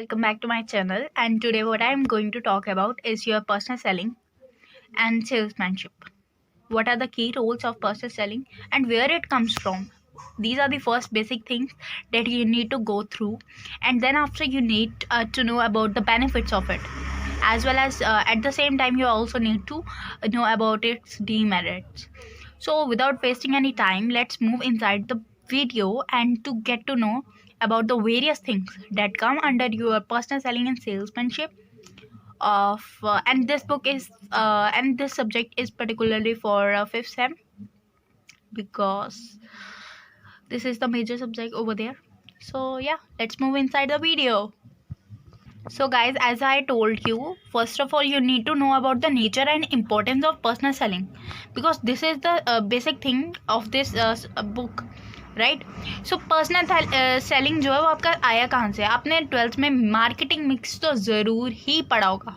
welcome back to my channel. And today, what I'm going to talk about is your personal selling and salesmanship. What are the key roles of personal selling and where it comes from? These are the first basic things that you need to go through, and then after you need to know about the benefits of it, as well as at the same time you also need to know about its demerits. So without wasting any time, let's move inside the video and to get to know about the various things that come under your personal selling and salesmanship of and this book is and this subject is particularly for 5th sem, because this is the major subject over there. So yeah, let's move inside the video. So guys, as I told you, first of all you need to know about the nature and importance of personal selling, because this is the basic thing of this book, right. So personal selling जो है वो आपका आया कहाँ से? आपने 12th में marketing mix तो ज़रूर ही पढ़ा होगा,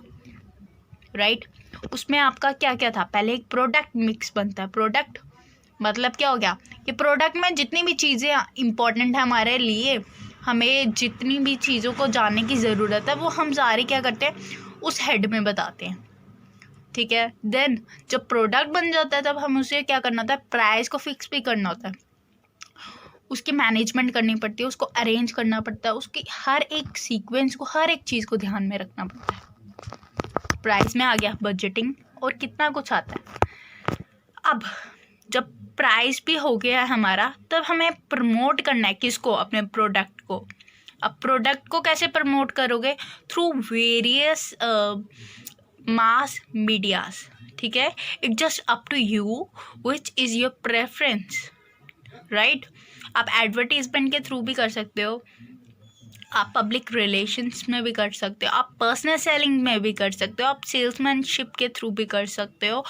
राइट. उसमें आपका क्या क्या था? पहले एक प्रोडक्ट मिक्स बनता है. प्रोडक्ट मतलब क्या हो गया कि प्रोडक्ट में जितनी भी चीज़ें इंपॉर्टेंट है हमारे लिए, हमें जितनी भी चीज़ों को जानने की ज़रूरत है वो हम सारे क्या करते हैं, उस हेड में बताते हैं, ठीक है. देन जब प्रोडक्ट बन जाता है तब हम उसे क्या करना होता है, प्राइस को फिक्स भी करना होता है, उसकी मैनेजमेंट करनी पड़ती है, उसको अरेंज करना पड़ता है, उसकी हर एक सीक्वेंस को, हर एक चीज़ को ध्यान में रखना पड़ता है. प्राइस में आ गया बजटिंग और कितना कुछ आता है. अब जब प्राइस भी हो गया है हमारा, तब हमें प्रमोट करना है किसको? अपने प्रोडक्ट को. अब प्रोडक्ट को कैसे प्रमोट करोगे? थ्रू वेरियस मास मीडियाज, ठीक है. It just up to you which is your preference, right. आप एडवर्टीजमेंट के थ्रू भी कर सकते हो, आप पब्लिक रिलेशंस में भी कर सकते हो, आप पर्सनल सेलिंग में भी कर सकते हो, आप सेल्समैनशिप के थ्रू भी कर सकते हो,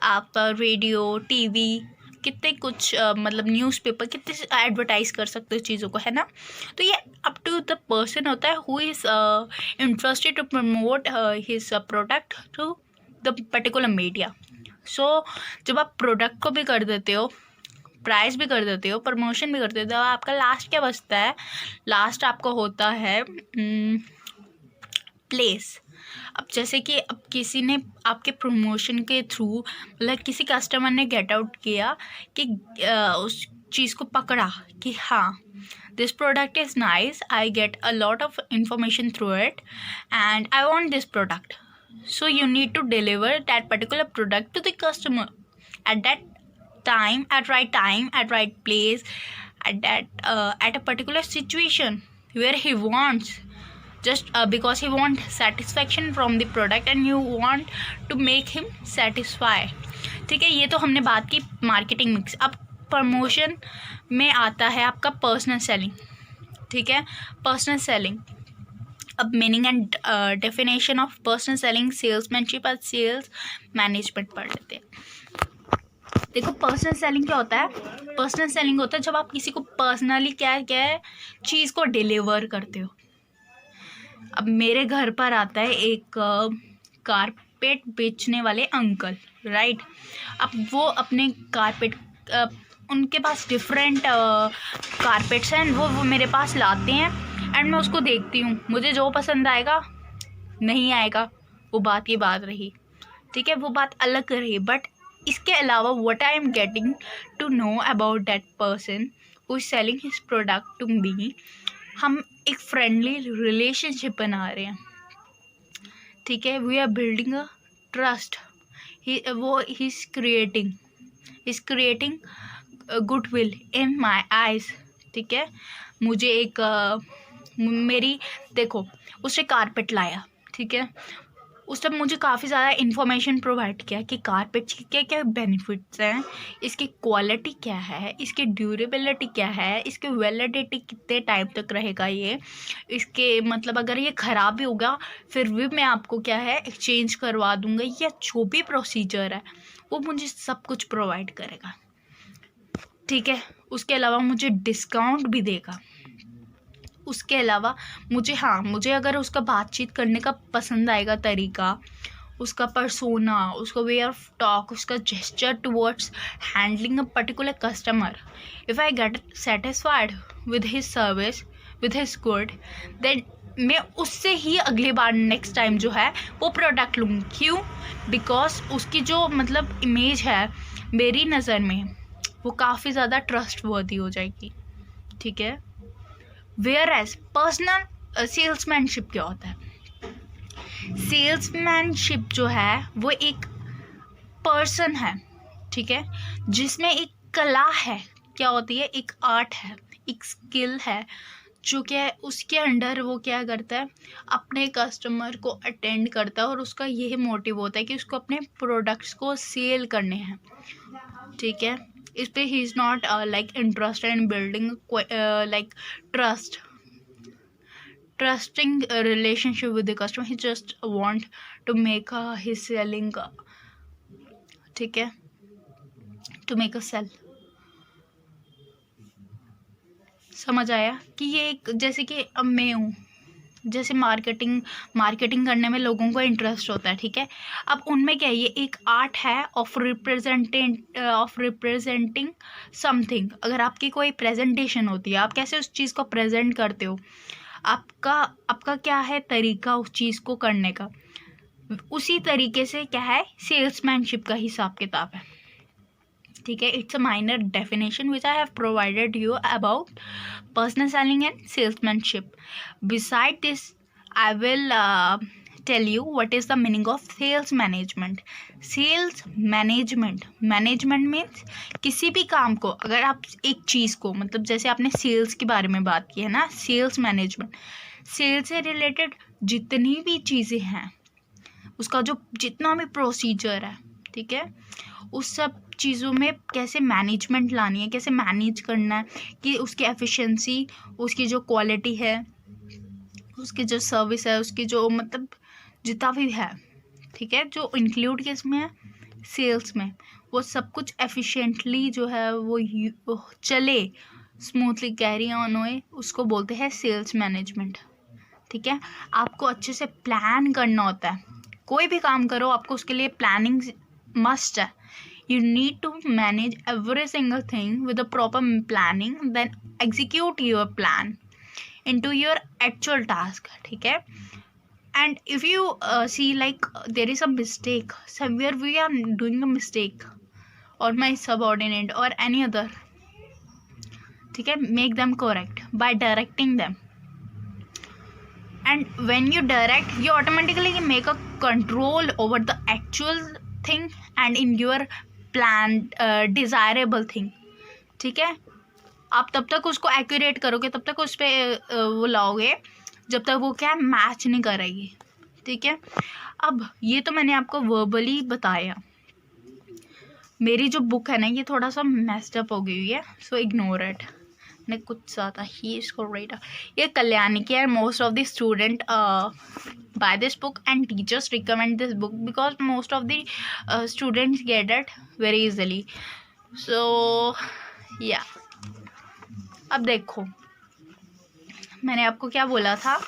आप रेडियो, टीवी, कितने कुछ मतलब न्यूज़पेपर, कितने एडवर्टाइज कर सकते हो चीज़ों को, है ना. तो ये अप टू द पर्सन होता है who is interested to promote his product to the particular media. So जब आप प्रोडक्ट को भी कर देते हो, प्राइस भी कर देते हो, प्रमोशन भी कर देते हो, आपका लास्ट क्या बचता है? लास्ट आपका होता है प्लेस. अब जैसे कि अब किसी ने आपके प्रमोशन के थ्रू, मतलब किसी कस्टमर ने गेट आउट किया कि उस चीज़ को पकड़ा कि हाँ, this product is nice, I get a lot of information through it and I want this product. So you need to deliver that particular product to the customer at that time, at right place, at a particular situation where he wants, just because he wants satisfaction from the product and you want to make him satisfy, ठीक है. ये तो हमने बात की marketing mix. अब promotion में आता है आपका पर्सनल सेलिंग, ठीक है. पर्सनल सेलिंग, अब meaning and definition of personal selling, salesmanship और सेल्स मैनेजमेंट पढ़ लेते हैं. देखो, पर्सनल सेलिंग क्या होता है? पर्सनल सेलिंग होता है जब आप किसी को पर्सनली क्या है चीज़ को डिलीवर करते हो. अब मेरे घर पर आता है एक कारपेट बेचने वाले अंकल, राइट. अब वो अपने कारपेट, उनके पास डिफरेंट कारपेट्स हैं, वो मेरे पास लाते हैं एंड मैं उसको देखती हूँ. मुझे जो पसंद आएगा, नहीं आएगा, वो बात की बात रही, ठीक है, वो बात अलग रही. बट इसके अलावा what I am getting to know about that person who is selling his product to me, हम एक फ्रेंडली रिलेशनशिप बना रहे हैं, ठीक है. We are building a trust. वो he is creating goodwill in my eyes, ठीक है. मुझे एक मेरी, देखो, उसने कारपेट लाया, ठीक है. उस तब मुझे काफ़ी ज़्यादा इन्फॉर्मेशन प्रोवाइड किया कि कारपेट की क्या क्या बेनिफिट्स हैं, इसकी क्वालिटी क्या है, इसकी ड्यूरेबिलिटी क्या है, इसकी वैलिडिटी कितने टाइम तक रहेगा, ये इसके मतलब अगर ये ख़राब भी होगा फिर भी मैं आपको क्या है एक्सचेंज करवा दूँगा, या जो भी प्रोसीजर है वो मुझे सब कुछ प्रोवाइड करेगा, ठीक है. उसके अलावा मुझे डिस्काउंट भी देगा. उसके अलावा मुझे अगर उसका बातचीत करने का पसंद आएगा तरीका, उसका पर्सोना, उसका वे ऑफ टॉक, उसका gesture towards handling a particular customer, if I get satisfied with his service, with his good, then मैं उससे ही अगली बार नेक्स्ट टाइम जो है वो प्रोडक्ट लूँगी। क्यों? बिकॉज उसकी जो मतलब इमेज है मेरी नज़र में वो काफ़ी ज़्यादा ट्रस्टवर्दी हो जाएगी, ठीक है। वेयर एज पर्सनल सेल्समैनशिप क्या होता है? सेल्समैनशिप जो है वो एक पर्सन है, ठीक है, जिसमें एक कला है। क्या होती है? एक आर्ट है, एक स्किल है, जो क्या है उसके अंडर वो क्या करता है, अपने कस्टमर को अटेंड करता है और उसका यही मोटिव होता है कि उसको अपने प्रोडक्ट्स को सेल करने हैं, ठीक है। इस पे he is not like interested in building like trusting a relationship with the customer. He just want to make his selling, ठीक है, to make a sell। समझ आया कि ये एक, जैसे कि अब मैं हूँ, जैसे मार्केटिंग करने में लोगों को इंटरेस्ट होता है, ठीक है। अब उनमें क्या है, ये एक आर्ट है ऑफ रिप्रेजेंटिंग समथिंग। अगर आपकी कोई प्रेजेंटेशन होती है, आप कैसे उस चीज़ को प्रेजेंट करते हो, आपका क्या है तरीका उस चीज़ को करने का, उसी तरीके से क्या है सेल्समैनशिप का हिसाब किताब है, ठीक है। It's a minor definition which I have provided you about personal selling and salesmanship. Beside this I will tell you what is the meaning of sales management. Sales management means किसी भी काम को, अगर आप एक चीज़ को, मतलब जैसे आपने सेल्स के बारे में बात की है ना, सेल्स मैनेजमेंट, सेल्स से रिलेटेड जितनी भी चीज़ें हैं, उसका जो जितना भी प्रोसीजर है, ठीक है, उस सब चीज़ों में कैसे मैनेजमेंट लानी है, कैसे मैनेज करना है, कि उसकी एफिशिएंसी, उसकी जो क्वालिटी है, उसकी जो सर्विस है, उसकी जो मतलब जितना भी है, ठीक है, जो इंक्लूड किसमें है, सेल्स में, वो सब कुछ एफिशिएंटली जो है वो चले, स्मूथली कैरी ऑन होए, उसको बोलते हैं सेल्स मैनेजमेंट, ठीक है। आपको अच्छे से प्लान करना होता है, कोई भी काम करो आपको उसके लिए प्लानिंग मस्ट है। You need to manage every single thing with a proper planning, then execute your plan into your actual task, ठीक है। And if you see like there is a mistake somewhere, we are doing a mistake, or my subordinate or any other, ठीक है, make them correct by directing them। And when you direct, you automatically make a control over the actual thing and in your planned desirable thing, ठीक है। आप तब तक उसको accurate करोगे, तब तक उस पर वो लाओगे जब तक वो क्या मैच नहीं करेगी, ठीक है। अब ये तो मैंने आपको वर्बली बताया। मेरी जो बुक है ना, ये थोड़ा सा मेस्ड अप हो गई है, सो इग्नोर इट, ने कुछ ज़्यादा ही इसको राइट। ये कल्याणी की है। Most of the student buy this book and teachers recommend this book because most of the students get it very easily, so yeah। अब देखो मैंने आपको क्या बोला था,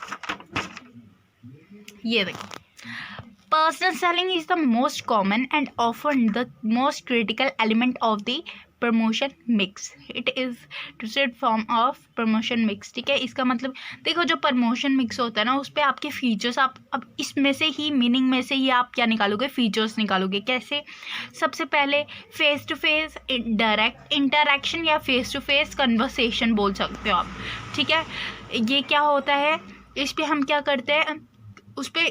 ये देखो, personal selling is the most common and often the most critical element of the promotion mix. It is different form of promotion mix, ठीक है। इसका मतलब देखो, जो प्रमोशन मिक्स होता है ना, उस पर आपके फीचर्स, आप अब इसमें से ही मीनिंग में से ही आप क्या निकालोगे, फीचर्स निकालोगे। कैसे? सबसे पहले face to face direct interaction या फेस टू फेस कन्वर्सेशन बोल सकते हो आप, ठीक है। ये क्या होता है, इस पर हम क्या करते हैं, उस पर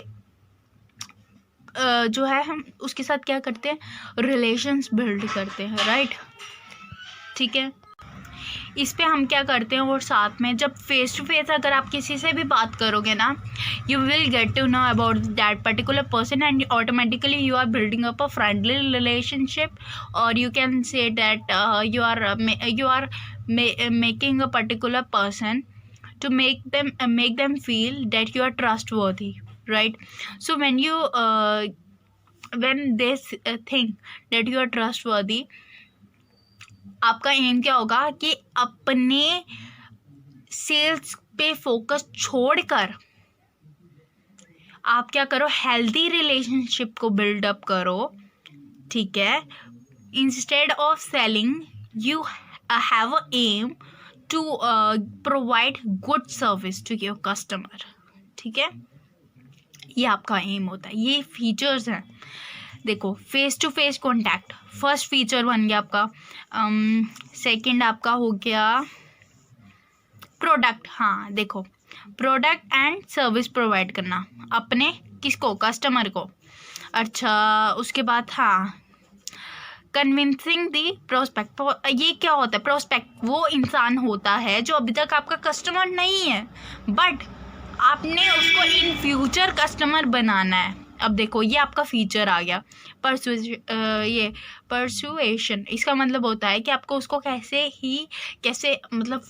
जो है हम उसके साथ क्या करते हैं, रिलेशंस बिल्ड करते हैं, राइट, ठीक है। इस पे हम क्या करते हैं, और साथ में जब फेस टू फेस अगर आप किसी से भी बात करोगे ना, you will get to know about that particular person and automatically you are building up a friendly relationship, और you can say that you are making a particular person to make them feel that you are trustworthy, right? So when they think that you are trustworthy, आपका M क्या होगा कि अपने sales पे focus छोड़कर आप क्या करो, हेल्दी रिलेशनशिप को बिल्डअप करो, ठीक है। Instead of selling you have a aim to provide good service to your customer, ठीक है, ये आपका एम होता है, ये फीचर्स हैं। देखो, face to face contact first feature बन गया आपका। सेकंड आपका हो गया प्रोडक्ट। हाँ देखो, प्रोडक्ट एंड सर्विस प्रोवाइड करना अपने किसको, कस्टमर को। अच्छा, उसके बाद हाँ, कन्विंसिंग दी प्रोस्पेक्ट। ये क्या होता है, प्रोस्पेक्ट वो इंसान होता है जो अभी तक आपका कस्टमर नहीं है, बट आपने उसको इन फ्यूचर कस्टमर बनाना है। अब देखो, ये आपका फीचर आ गया ये परसुएशन। इसका मतलब होता है कि आपको उसको कैसे मतलब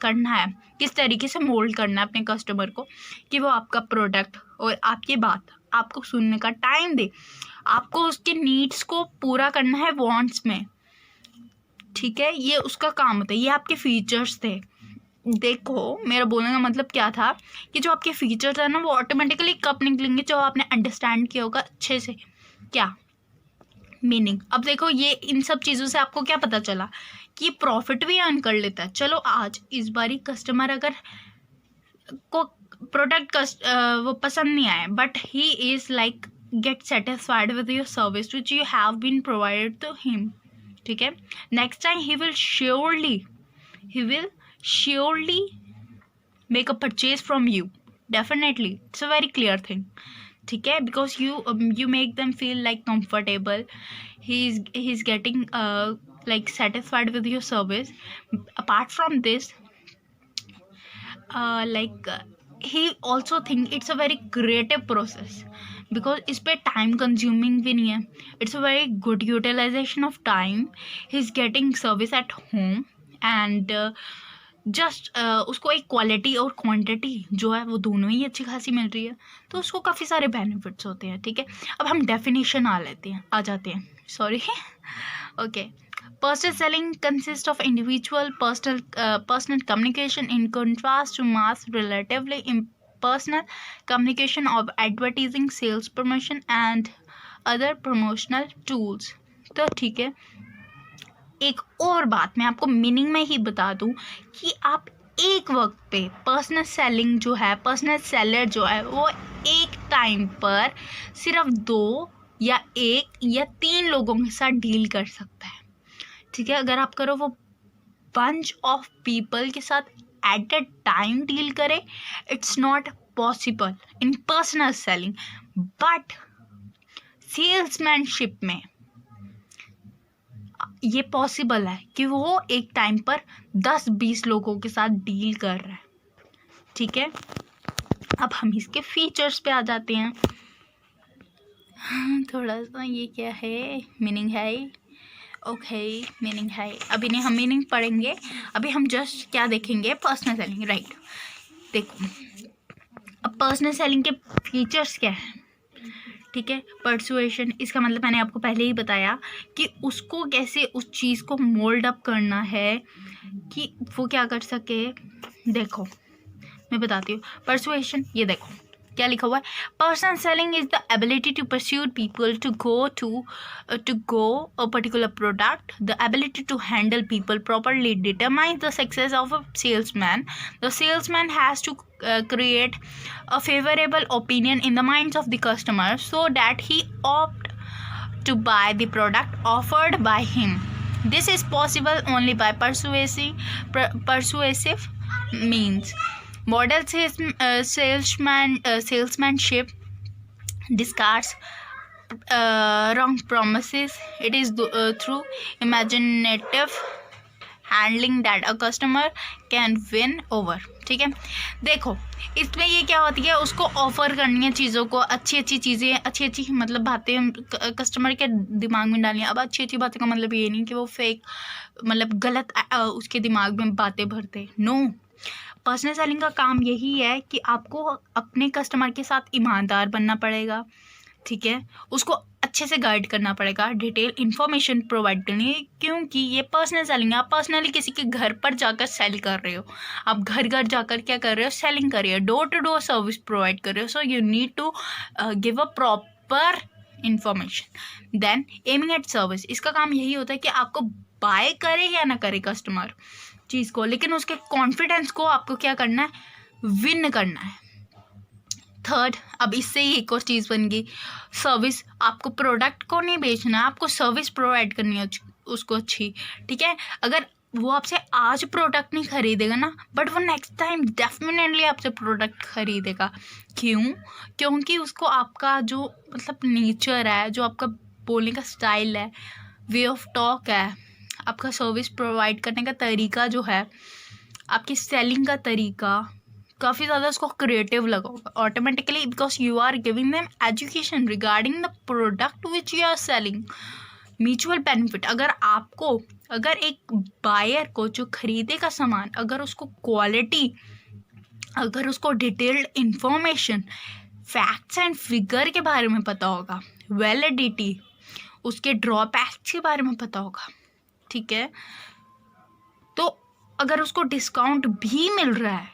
करना है, किस तरीके से मोल्ड करना है अपने कस्टमर को कि वो आपका प्रोडक्ट और आपकी बात आपको सुनने का टाइम दे। आपको उसके नीड्स को पूरा करना है वांट्स में, ठीक है, ये उसका काम होता है। ये आपके फीचर्स थे। देखो, मेरा बोलने का मतलब क्या था कि जो आपके फीचर्स है ना, वो ऑटोमेटिकली कब निकलेंगे, जो आपने अंडरस्टैंड किया होगा अच्छे से क्या मीनिंग। अब देखो, ये इन सब चीज़ों से आपको क्या पता चला कि प्रॉफिट भी अर्न कर लेता है। चलो, आज इस बारी कस्टमर अगर को प्रोडक्ट वो पसंद नहीं आए, but he is like get satisfied with your service which you have been provided to him, ठीक है। Next time he will surely make a purchase from you, definitely, it's a very clear thing, ठीक है, because you make them feel like comfortable. He's getting like satisfied with your service. Apart from this, he also think it's a very creative process, because इस पे time consuming भी नहीं है। It's a very good utilization of time. He is getting service at home and just उसको एक quality और quantity जो है वो दोनों ही अच्छी खासी मिल रही है, तो उसको काफ़ी सारे बेनिफिट्स होते हैं, ठीक है। अब हम डेफिनेशन आ जाते हैं, sorry okay. Personal selling consists of individual personal communication in contrast to mass relatively impersonal communication of advertising, sales, promotion and other promotional tools। तो ठीक है, एक और बात मैं आपको मीनिंग में ही बता दूं कि आप एक वक्त पे पर्सनल सेलर जो है वो एक टाइम पर सिर्फ 2 या 1 या 3 लोगों के साथ डील कर सकता है, ठीक है। अगर आप करो वो बंच ऑफ पीपल के साथ एट अ टाइम डील करे, it's not possible in personal selling, but salesmanship में ये पॉसिबल है कि वो एक टाइम पर 10-20 लोगों के साथ डील कर रहा है, ठीक है। अब हम इसके फीचर्स पे आ जाते हैं। थोड़ा सा ये क्या है, मीनिंग है, ओके मीनिंग है। अभी नहीं हम मीनिंग पढ़ेंगे, अभी हम जस्ट क्या देखेंगे, पर्सनल सेलिंग, राइट। देखो, अब पर्सनल सेलिंग के फीचर्स क्या है, ठीक है। परसुएशन, इसका मतलब मैंने आपको पहले ही बताया कि उसको कैसे उस चीज़ को मोल्ड अप करना है कि वो क्या कर सके। देखो, मैं बताती हूँ परसुएशन, ये देखो क्या लिखा हुआ है, personal selling is the ability to persuade people to go a particular product. The ability to handle people properly determines the success of a salesman. The salesman has to create a favorable opinion in the minds of the customer so that he opt to buy the product offered by him. This is possible only by persuasive means. Model salesmanship discards wrong promises. It is through imaginative handling that a customer can win over, ठीक है। देखो, इसमें ये क्या होती है, उसको offer करनी है चीज़ों को, अच्छी चीज़ें, अच्छी मतलब बातें कस्टमर के दिमाग में डालनी है। अब अच्छी बातें का मतलब ये नहीं कि वो फेक मतलब गलत उसके दिमाग में बातें भरते, नो। पर्सनल सेलिंग का काम यही है कि आपको अपने कस्टमर के साथ ईमानदार बनना पड़ेगा, ठीक है। उसको अच्छे से गाइड करना पड़ेगा, डिटेल इन्फॉर्मेशन प्रोवाइड करनी है, क्योंकि ये पर्सनल सेलिंग है। आप पर्सनली किसी के घर पर जाकर सेल कर रहे हो, आप घर जाकर क्या कर रहे हो, सेलिंग कर रहे हो, door to door service provide कर रहे हो। So you need to give a proper information. Then aiming at service, इसका काम यही होता है कि आपको बाय करे या ना करे कस्टमर चीज़ को, लेकिन उसके कॉन्फिडेंस को आपको क्या करना है, विन करना है। थर्ड, अब इससे ही एक और चीज़ बन गई, सर्विस। आपको प्रोडक्ट को नहीं बेचना है, आपको सर्विस प्रोवाइड करनी है उसको अच्छी, ठीक है। अगर वो आपसे आज प्रोडक्ट नहीं खरीदेगा ना, बट वो नेक्स्ट टाइम डेफिनेटली आपसे प्रोडक्ट खरीदेगा। क्यों? क्योंकि उसको आपका जो मतलब नेचर है, जो आपका बोलने का स्टाइल है, वे ऑफ टॉक है, आपका सर्विस प्रोवाइड करने का तरीका जो है, आपकी सेलिंग का तरीका काफ़ी ज़्यादा उसको क्रिएटिव लगा होगा automatically, because you are giving them education regarding the product which you are selling. Mutual benefit. अगर एक बायर को जो खरीदेगा सामान, अगर उसको क्वालिटी, अगर उसको detailed information, facts and figure के बारे में पता होगा, वैलिडिटी, उसके ड्रॉबैक्स के बारे में पता होगा, ठीक है, तो अगर उसको डिस्काउंट भी मिल रहा है,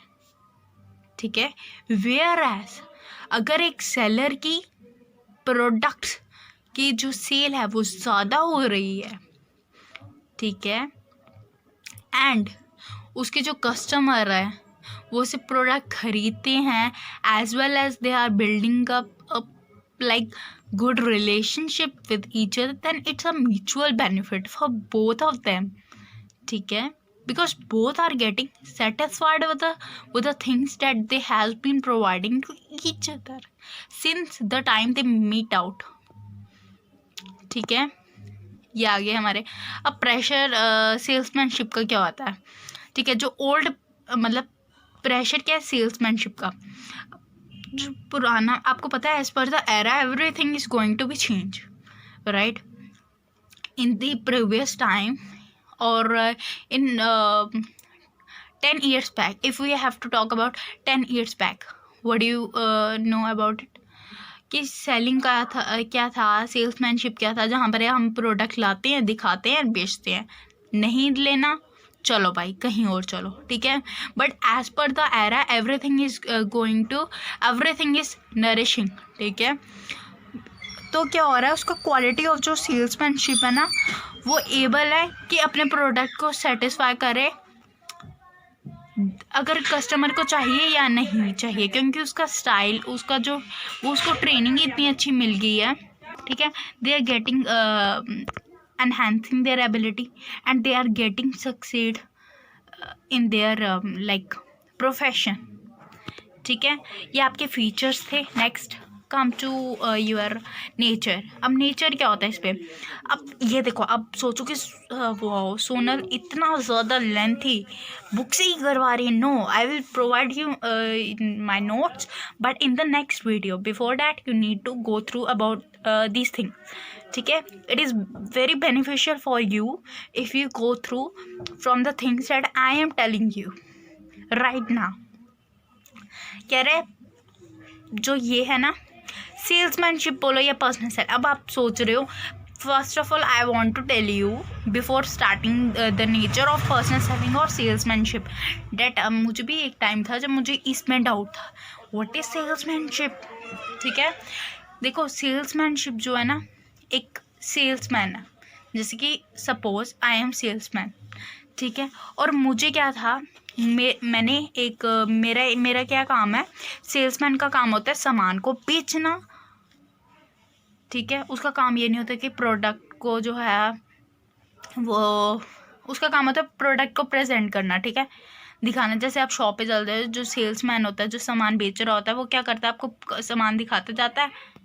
ठीक है, वेयर एज अगर एक सेलर की प्रोडक्ट्स की जो सेल है वो ज़्यादा हो रही है, ठीक है, एंड उसके जो कस्टमर है वो उसे प्रोडक्ट खरीदते हैं, as well as they are building up like good relationship with each other, then it's a mutual benefit for both of them, ठीक है, because both are getting satisfied with the things that they has been providing to each other since the time they meet out, ठीक है। ये आगे हमारे अब pressure salesmanship का क्या होता है, ठीक है, जो ओल्ड मतलब प्रेशर क्या है सेल्समैनशिप का, जो पुराना आपको पता है, as per the era everything is going to be change, right, in the previous time और in 10 years back, if we have to talk about 10 years back, what do you know about it, कि selling का था क्या था, salesmanship क्या था, जहाँ पर हम प्रोडक्ट लाते हैं, दिखाते हैं, बेचते हैं, नहीं लेना चलो भाई कहीं और चलो, ठीक है। But as per the era everything is going to, everything is nourishing, ठीक है। तो क्या हो रहा है, उसका क्वालिटी ऑफ जो सेल्समैनशिप है ना, वो एबल है कि अपने प्रोडक्ट को सेटिस्फाई करे, अगर कस्टमर को चाहिए या नहीं चाहिए, क्योंकि उसका स्टाइल, उसका जो वो उसको ट्रेनिंग इतनी अच्छी मिल गई है, ठीक है, they are getting enhancing their ability and they are getting succeed in their like profession, ठीक है। ये आपके फीचर्स थे। Next come to your nature. अब नेचर क्या होता है इस पर, अब ये देखो, अब सोचो कि वो सोनल इतना ज़्यादा लेंथी बुक से ही करवा रही है। No, I will provide you my notes, but in the next video, before that you need to go through about these things, ठीक है। It is very beneficial for you if you go through from the things that I am telling you right now. कह रहे जो ये है ना, salesmanship बोलो या पर्सनल सेल। अब आप सोच रहे हो, first of all I want to tell you before starting the nature of personal selling और सेल्समैनशिप डेट मुझे भी एक टाइम था जब मुझे इसमें डाउट था, व्हाट इज सेल्समैनशिप, ठीक है। देखो, सेल्समैनशिप जो है ना, एक सेल्समैन है, जैसे कि सपोज आई एम सेल्समैन, ठीक है, और मुझे क्या था, मैंने एक मेरा क्या काम है, सेल्समैन का काम होता है सामान को बेचना, ठीक है। उसका काम ये नहीं होता कि प्रोडक्ट को जो है वो, उसका काम होता है प्रोडक्ट को प्रेजेंट करना, ठीक है, दिखाना। जैसे आप शॉप पे चलते हो, जो सेल्समैन होता है, जो सामान बेच रहा होता है, वो क्या करता है, आपको सामान दिखाते जाता है।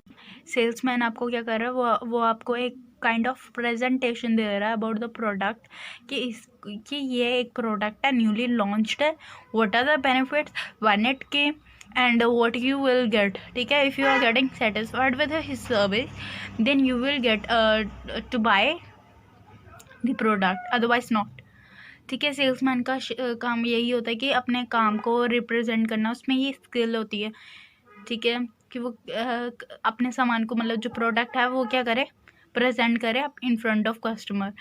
सेल्समैन आपको क्या कर रहा है, वो आपको एक काइंड ऑफ प्रेजेंटेशन दे रहा है अबाउट द प्रोडक्ट, कि ये एक प्रोडक्ट है, न्यूली लॉन्च्ड है, what are the benefits when it came and what you will get, ठीक है। If you are getting satisfied with his service, then you will get to buy the product, otherwise not, ठीक है। Salesman का काम यही होता है कि अपने काम को रिप्रेजेंट करना, उसमें ये स्किल होती है, ठीक है, कि वो अपने सामान को, मतलब जो प्रोडक्ट है वो क्या करे, प्रेजेंट करे up in front of customer.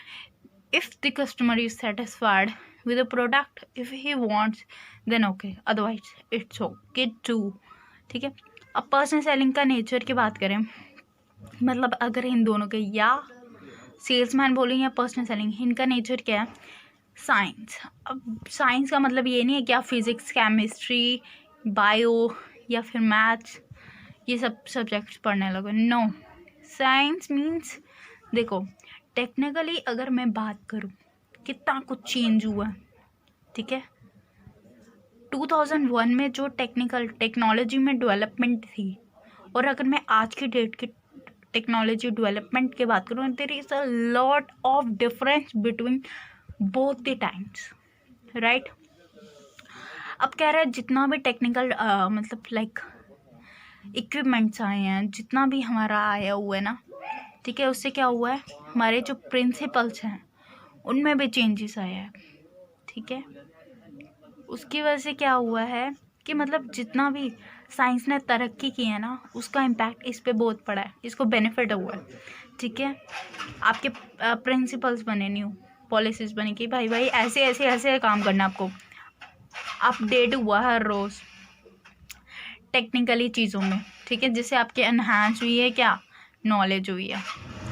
If the customer is satisfied with the product, if he wants, then okay, otherwise it's okay too, ठीक है। अब पर्सनल सेलिंग का नेचर की बात करें, मतलब अगर इन दोनों के, या सेल्समैन बोलें या पर्सनल सेलिंग, इनका नेचर क्या है, साइंस। अब साइंस का मतलब ये नहीं है कि आप फिज़िक्स, केमिस्ट्री, बायो या फिर मैथ्स ये सब सब्जेक्ट्स पढ़ने लगे। नो, साइंस मीन्स, देखो टेक्निकली अगर मैं बात करूँ कितना कुछ चेंज हुआ है, ठीक है। 2001 में जो टेक्नोलॉजी में डेवलपमेंट थी, और अगर मैं आज की डेट की टेक्नोलॉजी डेवलपमेंट की बात करूँ, there is a lot of difference between both the times, right. अब कह रहे हैं जितना भी टेक्निकल मतलब लाइक इक्विपमेंट्स आए हैं, जितना भी हमारा आया हुआ है ना, ठीक है, उससे क्या हुआ है, हमारे जो प्रिंसिपल्स हैं उनमें भी चेंजेस आया है, ठीक है। उसकी वजह से क्या हुआ है कि मतलब जितना भी साइंस ने तरक्की की है ना, उसका इम्पैक्ट इस पे बहुत पड़ा है, इसको बेनिफिट हुआ है, ठीक है। आपके प्रिंसिपल्स बने, न्यू पॉलिसीज बनी कि भाई भाई ऐसे ऐसे ऐसे काम करना आपको, अपडेट हुआ हर रोज़ टेक्निकली चीज़ों में, ठीक है, जिससे आपके एनहांस हुई है क्या, नॉलेज हुई है,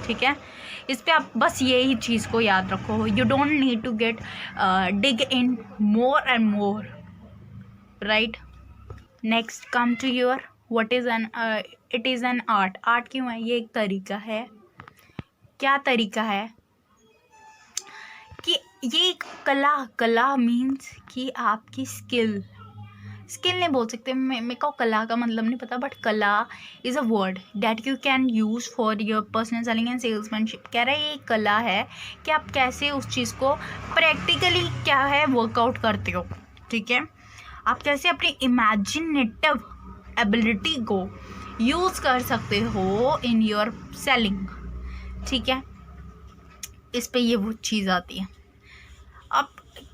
ठीक है। इस पे आप बस यही चीज़ को याद रखो, you don't need to get dig in more and more, right. Next come to your what is an, it is an art. Art क्यों है, ये एक तरीका है। क्या तरीका है कि ये एक कला मीन्स कि आपकी स्किल नहीं बोल सकते, मेरे को कला का मतलब नहीं पता, बट कला is a word that you can use for your personal selling and salesmanship. कह रहा है ये कला है कि आप कैसे उस चीज़ को प्रैक्टिकली क्या है वर्कआउट करते हो, ठीक है। आप कैसे अपनी इमेजिनेटिव एबिलिटी को यूज़ कर सकते हो इन योर सेलिंग, ठीक है। इस पे ये वो चीज़ आती है। अब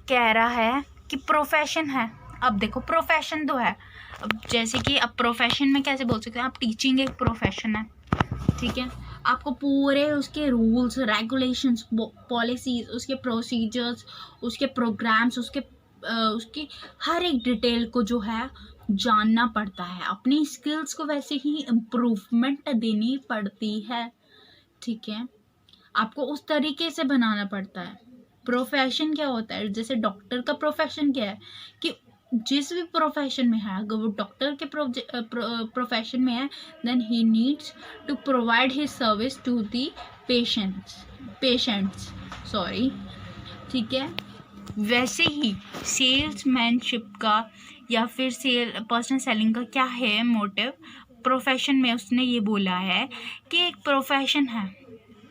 कह रहा है कि प्रोफेशन है। अब देखो प्रोफेशन तो है, अब जैसे कि अब प्रोफेशन में कैसे बोल सकते हैं, आप टीचिंग एक प्रोफेशन है, ठीक है। आपको पूरे उसके रूल्स रेगुलेशंस पॉलिसीज, उसके प्रोसीजर्स, उसके प्रोग्राम्स, उसकी हर एक डिटेल को जो है जानना पड़ता है। अपनी स्किल्स को वैसे ही इम्प्रूवमेंट देनी पड़ती है, ठीक है। आपको उस तरीके से बनाना पड़ता है। प्रोफेशन क्या होता है, जैसे डॉक्टर का प्रोफेशन क्या है कि जिस भी प्रोफेशन में है, अगर वो डॉक्टर के प्रोफेशन में है, then he needs to provide his service to the patients sorry, ठीक है। वैसे ही सेल्समैनशिप का या फिर पर्सनल सेलिंग का क्या है मोटिव, प्रोफेशन में उसने ये बोला है कि एक प्रोफेशन है,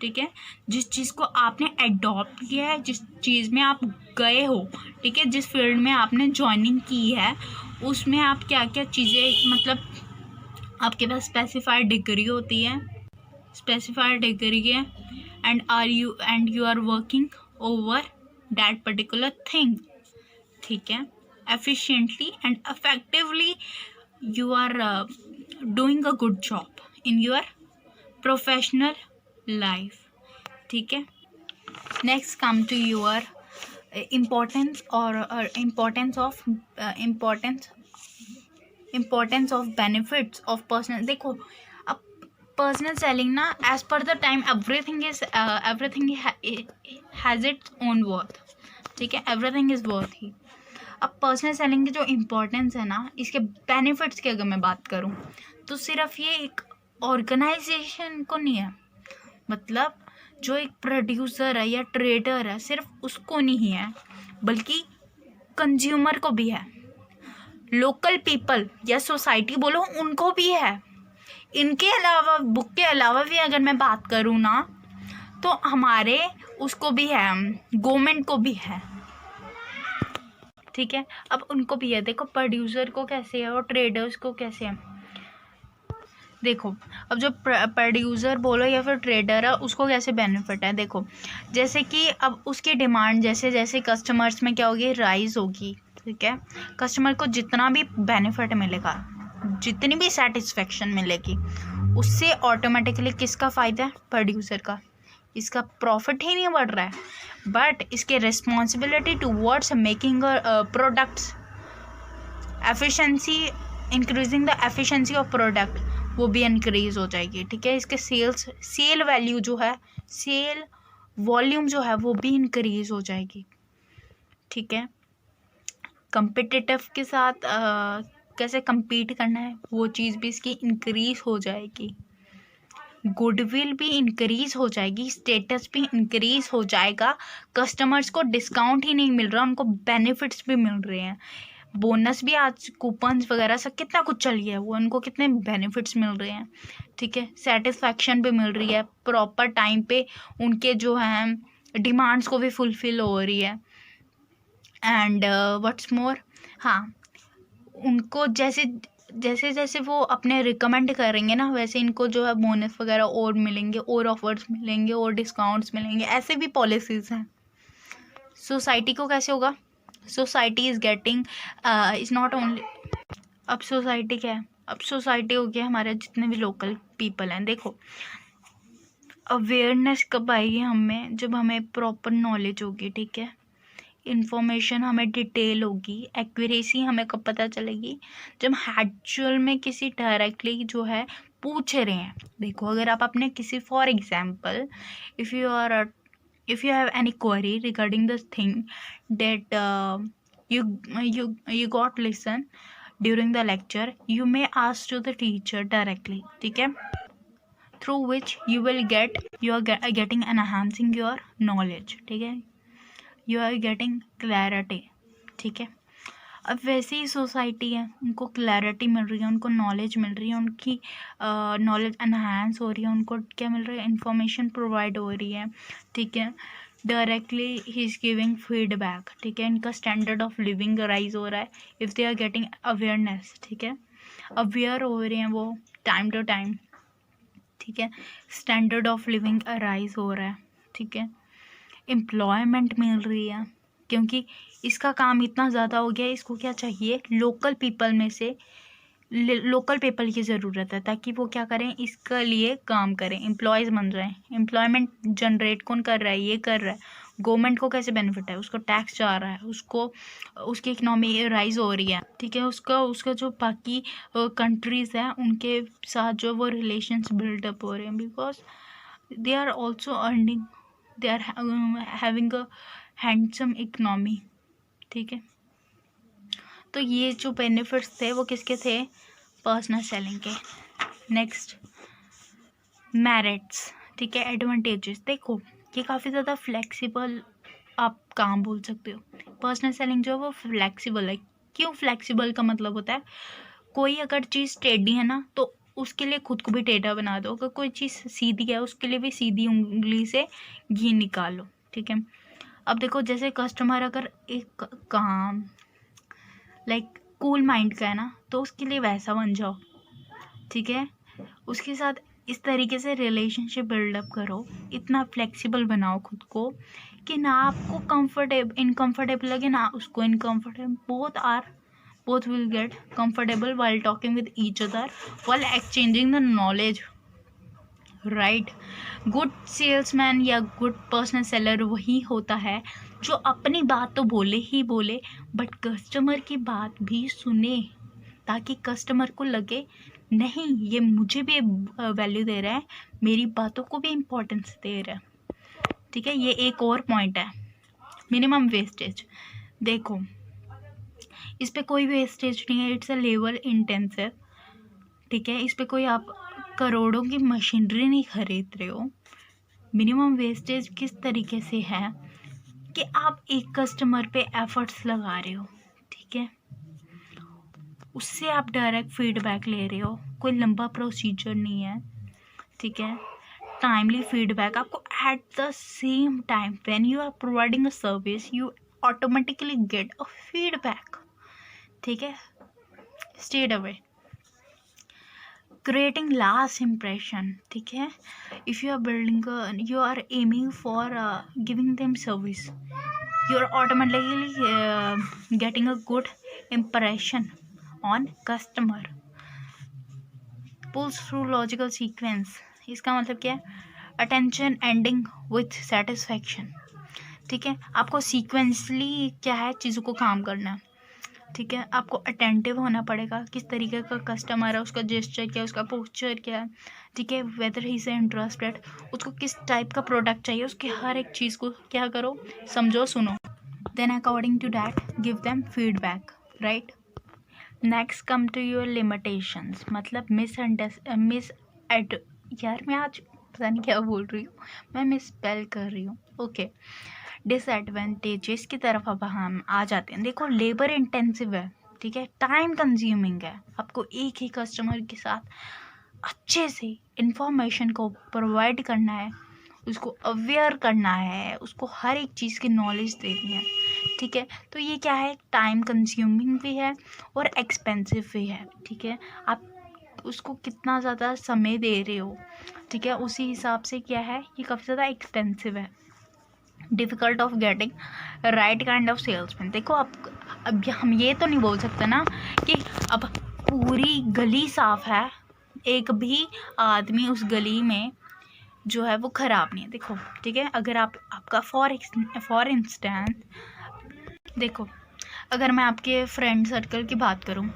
ठीक है, जिस चीज़ को आपने एडॉप्ट किया है, जिस चीज़ में आप गए हो, ठीक है, जिस फील्ड में आपने ज्वाइनिंग की है, उसमें आप क्या क्या चीज़ें, मतलब आपके पास स्पेसिफाइड डिग्री होती है, स्पेसिफाइड डिग्री है, and you are working over that particular thing, ठीक है, efficiently and effectively you are doing a good job in your professional life, ठीक है। Next come to your importance और importance of benefits of personal. देखो अब personal selling ना, as per the time everything has its own worth, ठीक है, everything is worth ही। अब personal selling की जो इम्पोर्टेंस है ना, इसके बेनिफिट्स की अगर मैं बात करूँ तो सिर्फ ये एक ऑर्गेनाइजेशन को नहीं है, मतलब जो एक प्रोड्यूसर है या ट्रेडर है सिर्फ उसको नहीं है, बल्कि कंज्यूमर को भी है, लोकल पीपल या सोसाइटी बोलो उनको भी है। इनके अलावा बुक के अलावा भी अगर मैं बात करूँ ना, तो हमारे उसको भी है, गवर्नमेंट को भी है, ठीक है। अब उनको भी है, देखो प्रोड्यूसर को कैसे है और ट्रेडर्स को कैसे है। देखो अब जो प्रोड्यूसर बोलो या फिर ट्रेडर है, उसको कैसे बेनिफिट है, देखो जैसे कि अब उसकी डिमांड जैसे जैसे कस्टमर्स में क्या होगी, राइज होगी, ठीक है। कस्टमर को जितना भी बेनिफिट मिलेगा, जितनी भी सेटिस्फेक्शन मिलेगी, उससे ऑटोमेटिकली किसका फ़ायदा है, प्रोड्यूसर का। इसका प्रॉफिट ही नहीं बढ़ रहा है, बट इसके responsibility towards making products, efficiency, increasing the efficiency of product, वो भी इंक्रीज़ हो जाएगी, ठीक है। इसके सेल वैल्यू जो है, सेल वॉल्यूम जो है, वो भी इंक्रीज़ हो जाएगी, ठीक है। कंपिटिटिव के साथ कैसे compete करना है, वो चीज़ भी इसकी इंक्रीज हो जाएगी, गुडविल भी इंक्रीज हो जाएगी, स्टेटस भी इंक्रीज हो जाएगा, कस्टमर्स को डिस्काउंट ही नहीं मिल रहा, उनको बेनिफिट्स भी मिल रहे हैं, बोनस भी, आज कूपन्स वगैरह सब कितना कुछ चल गया है, वो उनको कितने बेनिफिट्स मिल रहे हैं, ठीक है, सेटिस्फैक्शन भी मिल रही है, प्रॉपर टाइम पे उनके जो हैं डिमांड्स को भी फुलफिल हो रही है, एंड व्हाट्स मोर, हाँ, उनको जैसे जैसे जैसे वो अपने रिकमेंड करेंगे ना, वैसे इनको जो है बोनस वगैरह और मिलेंगे, और ऑफर्स मिलेंगे, और डिस्काउंट्स मिलेंगे, ऐसे भी पॉलिसीज हैं। सोसाइटी को कैसे होगा, society is getting, is not only, अब सोसाइटी क्या है, अब सोसाइटी हो गया हमारे जितने भी लोकल पीपल हैं। देखो अवेयरनेस कब आएगी हमें, जब हमें प्रॉपर नॉलेज होगी, ठीक है, इन्फॉर्मेशन हमें डिटेल होगी, एक्यूरेसी हमें कब पता चलेगी, जब एक्चुअल में किसी डायरेक्टली जो है पूछ रहे हैं। देखो अगर आप अपने किसी, for example, if you have any query regarding this thing that you got listen during the lecture, you may ask to the teacher directly, ठीक है, through which you are getting enhancing your knowledge, ठीक है, you are getting clarity, ठीक है। अब वैसे ही society है, उनको क्लैरिटी मिल रही है, उनको नॉलेज मिल रही है, उनकी नॉलेज एनहांस हो रही है, उनको क्या मिल रहा है, इंफॉर्मेशन प्रोवाइड हो रही है, ठीक है, directly he is giving feedback, ठीक है, इनका स्टैंडर्ड ऑफ लिविंग राइज हो रहा है, if they are getting awareness, ठीक है, अवेयर हो रहे हैं वो टाइम टू टाइम, ठीक है, स्टैंडर्ड ऑफ लिविंग राइज हो रहा है, ठीक है, एम्प्लॉयमेंट मिल रही है, क्योंकि इसका काम इतना ज़्यादा हो गया है, इसको क्या चाहिए, लोकल पीपल में से लोकल पीपल की ज़रूरत है, ताकि वो क्या करें, इसके लिए काम करें, एम्प्लॉयज़ बन रहे हैं, एम्प्लॉयमेंट जनरेट कौन कर रहा है, ये कर रहा है, गवर्नमेंट को कैसे बेनिफिट है, उसको टैक्स जा रहा है, उसको उसकी इकनॉमी राइज हो रही है, ठीक है, उसका जो बाकी कंट्रीज़ हैं उनके साथ जो वो रिलेशंस बिल्डअप हो रहे हैं, because they are also earning, they are having a handsome economy, ठीक है। तो ये जो बेनिफिट्स थे वो किसके थे, पर्सनल सेलिंग के। नेक्स्ट मेरिट्स, ठीक है, एडवांटेजेस। देखो ये काफ़ी ज़्यादा फ्लेक्सिबल आप काम बोल सकते हो, पर्सनल सेलिंग जो है वो फ्लेक्सिबल है। क्यों फ्लेक्सिबल का मतलब होता है, कोई अगर चीज़ टेढ़ी है ना तो उसके लिए खुद को भी टेढ़ा बना दो, अगर कोई चीज़ सीधी है उसके लिए भी सीधी उंगली से घी निकालो, ठीक है। अब देखो जैसे कस्टमर अगर एक काम लाइक कूल माइंड का है ना, तो उसके लिए वैसा बन जाओ, ठीक है, उसके साथ इस तरीके से रिलेशनशिप बिल्डअप करो, इतना फ्लेक्सिबल बनाओ खुद को कि ना आपको इनकम्फर्टेबल लगे, ना उसको uncomfortable, both will get comfortable while talking with each other, while exchanging the knowledge, right? Good salesman या गुड पर्सनल सेलर वही होता है जो अपनी बात तो बोले ही बोले, बट कस्टमर की बात भी सुने, ताकि कस्टमर को लगे नहीं ये मुझे भी वैल्यू दे रहा है, मेरी बातों को भी इम्पोर्टेंस दे रहा है, ठीक है। ये एक और पॉइंट है, मिनिमम वेस्टेज। देखो इस पे कोई वेस्टेज नहीं है, इट्स अ लेबर इंटेंसिव, ठीक है, इस पे कोई आप करोड़ों की मशीनरी नहीं खरीद रहे हो। मिनिमम वेस्टेज किस तरीके से है कि आप एक कस्टमर पे एफर्ट्स लगा रहे हो, ठीक है, उससे आप डायरेक्ट फीडबैक ले रहे हो, कोई लंबा प्रोसीजर नहीं है, ठीक है, टाइमली फीडबैक आपको at the same time when you are providing a service you automatically get a feedback, ठीक है, straight away, creating last impression, ठीक है, if you are building you are aiming for giving them service, you are automatically getting a good impression on customer. Pulls through logical sequence, इसका मतलब क्या है, attention ending with satisfaction, ठीक है, आपको sequentially क्या है चीज़ों को काम करना है, ठीक है, आपको अटेंटिव होना पड़ेगा, किस तरीके का कस्टमर है, उसका जेस्चर क्या है, उसका पोस्चर क्या है, ठीक है, वेदर ही से इंटरेस्टेड, उसको किस टाइप का प्रोडक्ट चाहिए, उसकी हर एक चीज़ को क्या करो, समझो, सुनो, then according to that give them feedback, right. Next come to your limitations, मतलब यार मैं आज पता नहीं क्या बोल रही हूँ, मैं मिसस्पेल कर रही हूँ। ओके, डिसएडवांटेजेस की तरफ अब हम आ जाते हैं। देखो, लेबर इंटेंसिव है, ठीक है, टाइम कंज्यूमिंग है। आपको एक ही कस्टमर के साथ अच्छे से इंफॉर्मेशन को प्रोवाइड करना है, उसको अवेयर करना है, उसको हर एक चीज़ की नॉलेज देनी है, ठीक है। तो ये क्या है, टाइम कंज्यूमिंग भी है और एक्सपेंसिव भी है, ठीक है। आप उसको कितना ज़्यादा समय दे रहे हो, ठीक है, उसी हिसाब से क्या है, ये काफ़ी ज़्यादा एक्सपेंसिव है। Difficult of getting right kind of salesman. देखो, अब हम ये तो नहीं बोल सकते ना कि अब पूरी गली साफ़ है, एक भी आदमी उस गली में जो है वो ख़राब नहीं है। देखो, ठीक है, अगर आपका फॉर इंस्टेंस देखो, अगर मैं आपके फ्रेंड सर्कल की बात करूं,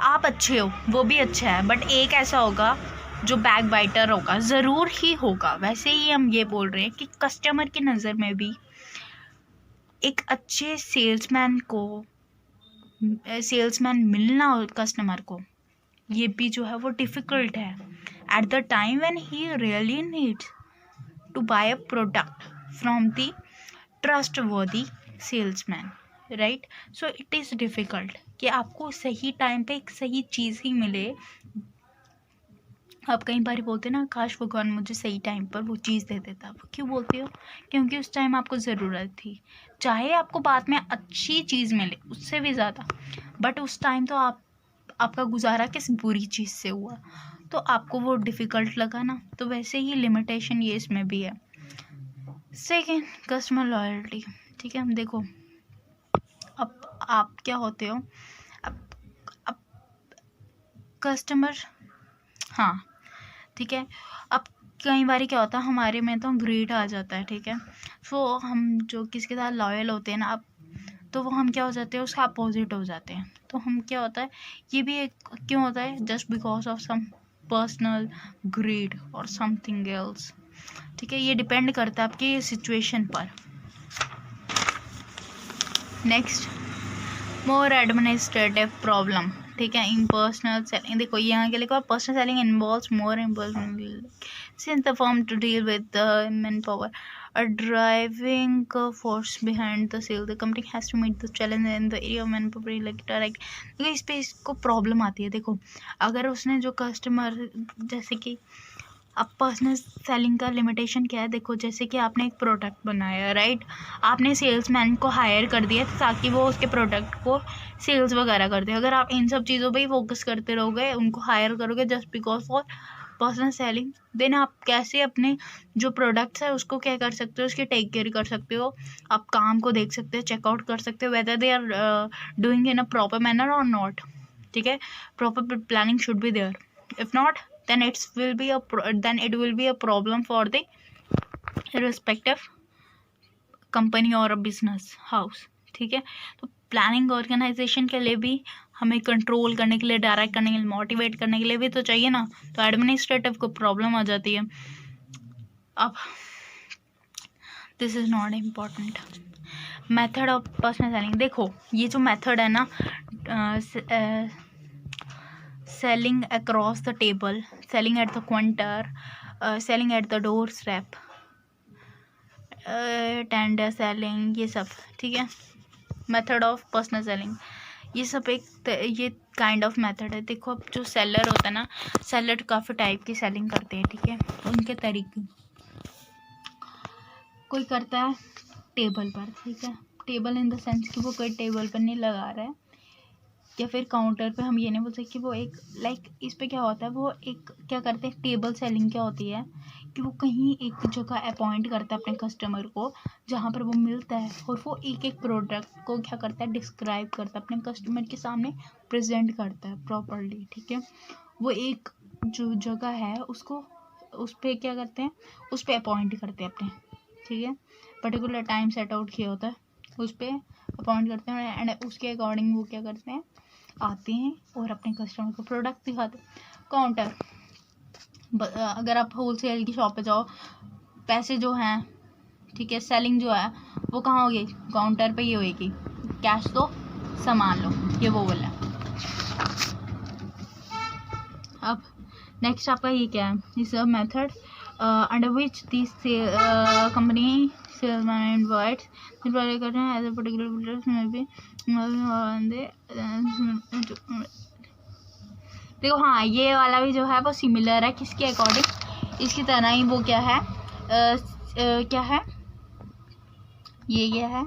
आप अच्छे हो, वो भी अच्छा है, बट एक ऐसा होगा जो बैक बाइटर होगा, ज़रूर ही होगा। वैसे ही हम ये बोल रहे हैं कि कस्टमर की नज़र में भी एक अच्छे सेल्समैन मिलना हो कस्टमर को, ये भी जो है वो डिफ़िकल्ट है at the time when he really needs to buy a product from the trustworthy salesman, right. So it is difficult कि आपको सही टाइम पे एक सही चीज़ ही मिले। आप कई बार बोलते ना, काश भगवान मुझे सही टाइम पर वो चीज़ दे देता। वो क्यों बोलते हो? क्योंकि उस टाइम आपको ज़रूरत थी। चाहे आपको बाद में अच्छी चीज़ मिले उससे भी ज़्यादा, बट उस टाइम तो आपका गुजारा किस बुरी चीज़ से हुआ, तो आपको वो डिफ़िकल्ट लगा ना। तो वैसे ही लिमिटेशन ये इसमें भी है। सेकेंड, कस्टमर लॉयल्टी, ठीक है। देखो, अब आप क्या होते हो, अब कस्टमर, हाँ, ठीक है। अब कई बार क्या होता है, हमारे में तो ग्रीड आ जाता है, ठीक है। सो हम जो किसी के साथ लॉयल होते हैं ना, अब तो वो हम क्या हो जाते हैं, उसका अपोजिट हो जाते हैं। तो हम क्या होता है, ये भी एक क्यों होता है, just because of some personal greed और समथिंग एल्स, ठीक है। ये डिपेंड करता है आपकी सिचुएशन पर। नेक्स्ट, मोर एडमिनिस्ट्रेटिव प्रॉब्लम, ठीक है। इम्पर्सनल सेलिंग, देखो यहाँ के लिखा, personal selling involves more since the firm to deal with the manpower, a driving force behind the sale. The company has to meet the challenge in the area of manpower like direct. देखो, इस पे इसको problem आती है। देखो, अगर उसने जो कस्टमर, जैसे कि अब पर्सनल सेलिंग का लिमिटेशन क्या है, देखो, जैसे कि आपने एक प्रोडक्ट बनाया, राइट, आपने सेल्समैन को हायर कर दिया ताकि वो उसके प्रोडक्ट को सेल्स वगैरह कर दे। अगर आप इन सब चीज़ों पे ही फोकस करते रहोगे, उनको हायर करोगे just because for personal selling, then आप कैसे अपने जो प्रोडक्ट्स है उसको क्या कर सकते हो, उसकी टेक केयर कर सकते हो, आप काम को देख सकते हो, चेकआउट कर सकते हो whether they are doing in a proper manner और नॉट, ठीक है। Proper planning should be there, if not then it will be a problem for the respective company और बिजनेस हाउस, ठीक है। तो प्लानिंग ऑर्गेनाइजेशन के लिए भी हमें कंट्रोल करने के लिए, डायरेक्ट करने के लिए, मोटिवेट करने के लिए भी तो चाहिए ना। तो एडमिनिस्ट्रेटिव को प्रॉब्लम आ जाती है। अब this is not important. Method of personal selling, देखो, ये जो मेथड है ना, selling across the table, selling at the counter, selling at the doorstep, tender selling, ये सब, ठीक है। मेथड ऑफ पर्सनल सेलिंग, ये सब ये काइंड ऑफ मेथड है। देखो, अब जो सेलर होता है ना, सेलर काफ़ी टाइप की सेलिंग करते हैं, ठीक है। उनके तरीके, कोई करता है टेबल पर, ठीक है। टेबल इन द सेंस कि वो कोई टेबल पर नहीं लगा रहा है, या फिर काउंटर पे हम ये नहीं बोल सकते कि वो एक इस पे क्या होता है, वो एक क्या करते हैं, टेबल सेलिंग क्या होती है कि वो कहीं एक जगह अपॉइंट करता है अपने कस्टमर को, जहाँ पर वो मिलता है, और वो एक एक प्रोडक्ट को क्या करता है, डिस्क्राइब करता है, अपने कस्टमर के सामने प्रेजेंट करता है प्रॉपरली, ठीक है। वो एक जो जगह है उसको, उस पर क्या करते हैं, उस पर अपॉइंट करते हैं अपने, ठीक है। पर्टिकुलर टाइम सेट आउट किया होता है, उस पर अपॉइंट करते हैं, एंड उसके अकॉर्डिंग वो क्या करते हैं, आते हैं और अपने कस्टमर को प्रोडक्ट दिखाते हैं। काउंटर, अगर आप होलसेल की शॉप पे जाओ, पैसे जो हैं, ठीक है, सेलिंग जो है वो कहाँ होगी, काउंटर पे ही होगी। कैश दो, सामान लो, ये वो बोला। अब नेक्स्ट आपका ये क्या है, इस method under which this company salesman invites करते हैं एज अ पर्टिकुलर में भी देखो। हाँ, ये वाला भी जो है वो सिमिलर है, किसके अकॉर्डिंग, इसकी तरह ही वो क्या है, क्या है ये है,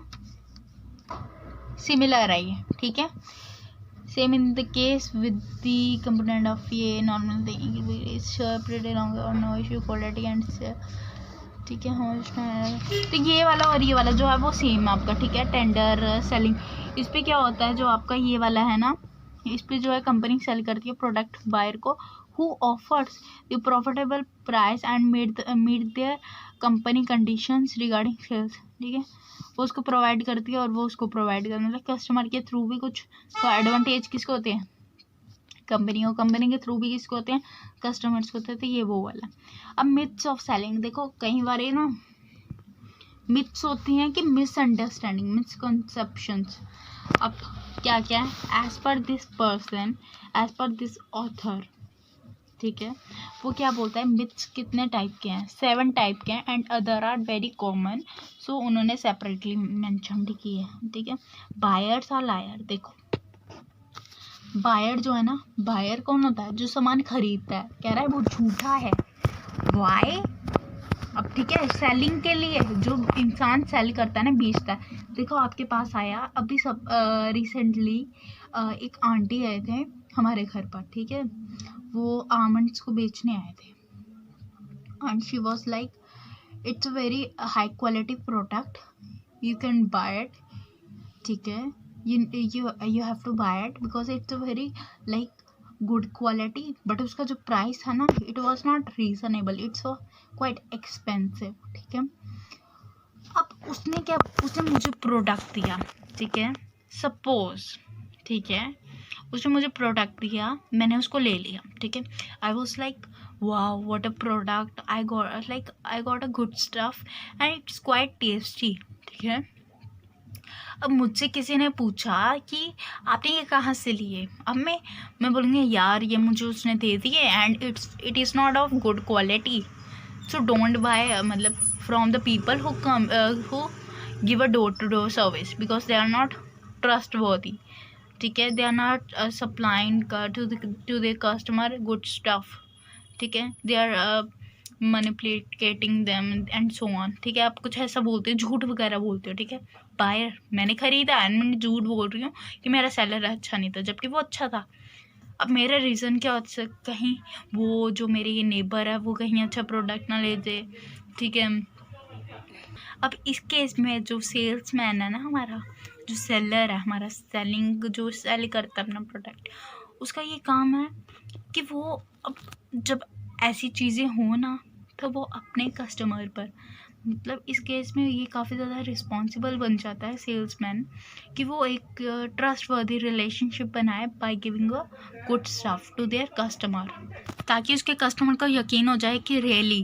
सिमिलर है ये, ठीक है। Same in the case with the component of ये नॉर्मल थिंग प्रीटी लॉन्ग और नो इशू क्वालिटी एंड, ठीक है। हाँ, तो ये वाला और ये वाला जो है वो सेम आपका, ठीक है। टेंडर सेलिंग, इस पर क्या होता है, जो आपका ये वाला है ना, इस पर जो है कंपनी सेल करती है प्रोडक्ट बायर को, who offers the profitable price and meet their company conditions regarding sales, ठीक है। वो उसको प्रोवाइड करती है और वो उसको प्रोवाइड करती है, मतलब कस्टमर के थ्रू भी कुछ तो एडवांटेज किसको होते हैं, कंपनी को, कंपनी के थ्रू भी किसको होते हैं, कस्टमर्स को होते हैं। तो ये वो वाला। अब मिथ्स ऑफ सेलिंग, देखो कई बार ये ना मिथ्स होती हैं कि मिसअंडरस्टैंडिंग, मिसकंसेप्शंस। अब क्या क्या है, as per this person, as per this author, ठीक है। वो क्या बोलता है, मिथ्स कितने टाइप के हैं, 7 टाइप के हैं, and other are very common, so उन्होंने सेपरेटली मेंशन की है, ठीक है। बायर्स और लायर, देखो बायर जो है ना, बायर कौन होता है, जो सामान खरीदता है, कह रहा है वो झूठा है, वाई। अब ठीक है, सेलिंग के लिए जो इंसान सेल करता है ना, बेचता है, देखो आपके पास आया अभी सब रिसेंटली एक आंटी आए थे हमारे घर पर, ठीक है। वो आमंड्स को बेचने आए थे and she was like it's a very high quality product, you can buy it, ठीक है। you have to buy it because it's a very like good quality, but उसका जो प्राइस था ना, it was not reasonable, it's so quite expensive, ठीक है। अब उसने मुझे प्रोडक्ट दिया, ठीक है, सपोज, ठीक है, उसने मुझे प्रोडक्ट दिया, मैंने उसको ले लिया, ठीक है। I was like wow what a product, I got a good stuff and it's quite tasty, ठीक है। अब मुझसे किसी ने पूछा कि आपने ये कहाँ से लिए, अब मैं बोलूँगी यार ये मुझे उसने दे दिए and it is not of good quality, so don't buy, मतलब from the people who give a door to door service because they are not trustworthy, ठीक है। They are not supplying to the customer good stuff, ठीक है। They are manipulating them and so on, ठीक है। आप कुछ ऐसा बोलते हो, झूठ वगैरह बोलते हो, ठीक है। बायर, मैंने खरीदा एंड मैं झूठ बोल रही हूँ कि मेरा सेलर अच्छा नहीं था, जबकि वो अच्छा था। अब मेरा रीज़न क्या हो सकता, कहीं वो जो मेरे ये नेबर है वो कहीं अच्छा प्रोडक्ट ना ले दे, ठीक है। अब इस केस में जो सेल्समैन है ना, हमारा जो सेलर है, हमारा सेलिंग जो सेल करता है अपना प्रोडक्ट, उसका ये काम है कि वो अब जब ऐसी चीज़ें हो ना, तो वो अपने कस्टमर पर, मतलब इस केस में ये काफ़ी ज़्यादा रिस्पॉन्सिबल बन जाता है सेल्समैन, कि वो एक ट्रस्टवर्दी रिलेशनशिप बनाए by giving a good stuff to their customer, ताकि उसके कस्टमर को यकीन हो जाए कि रियली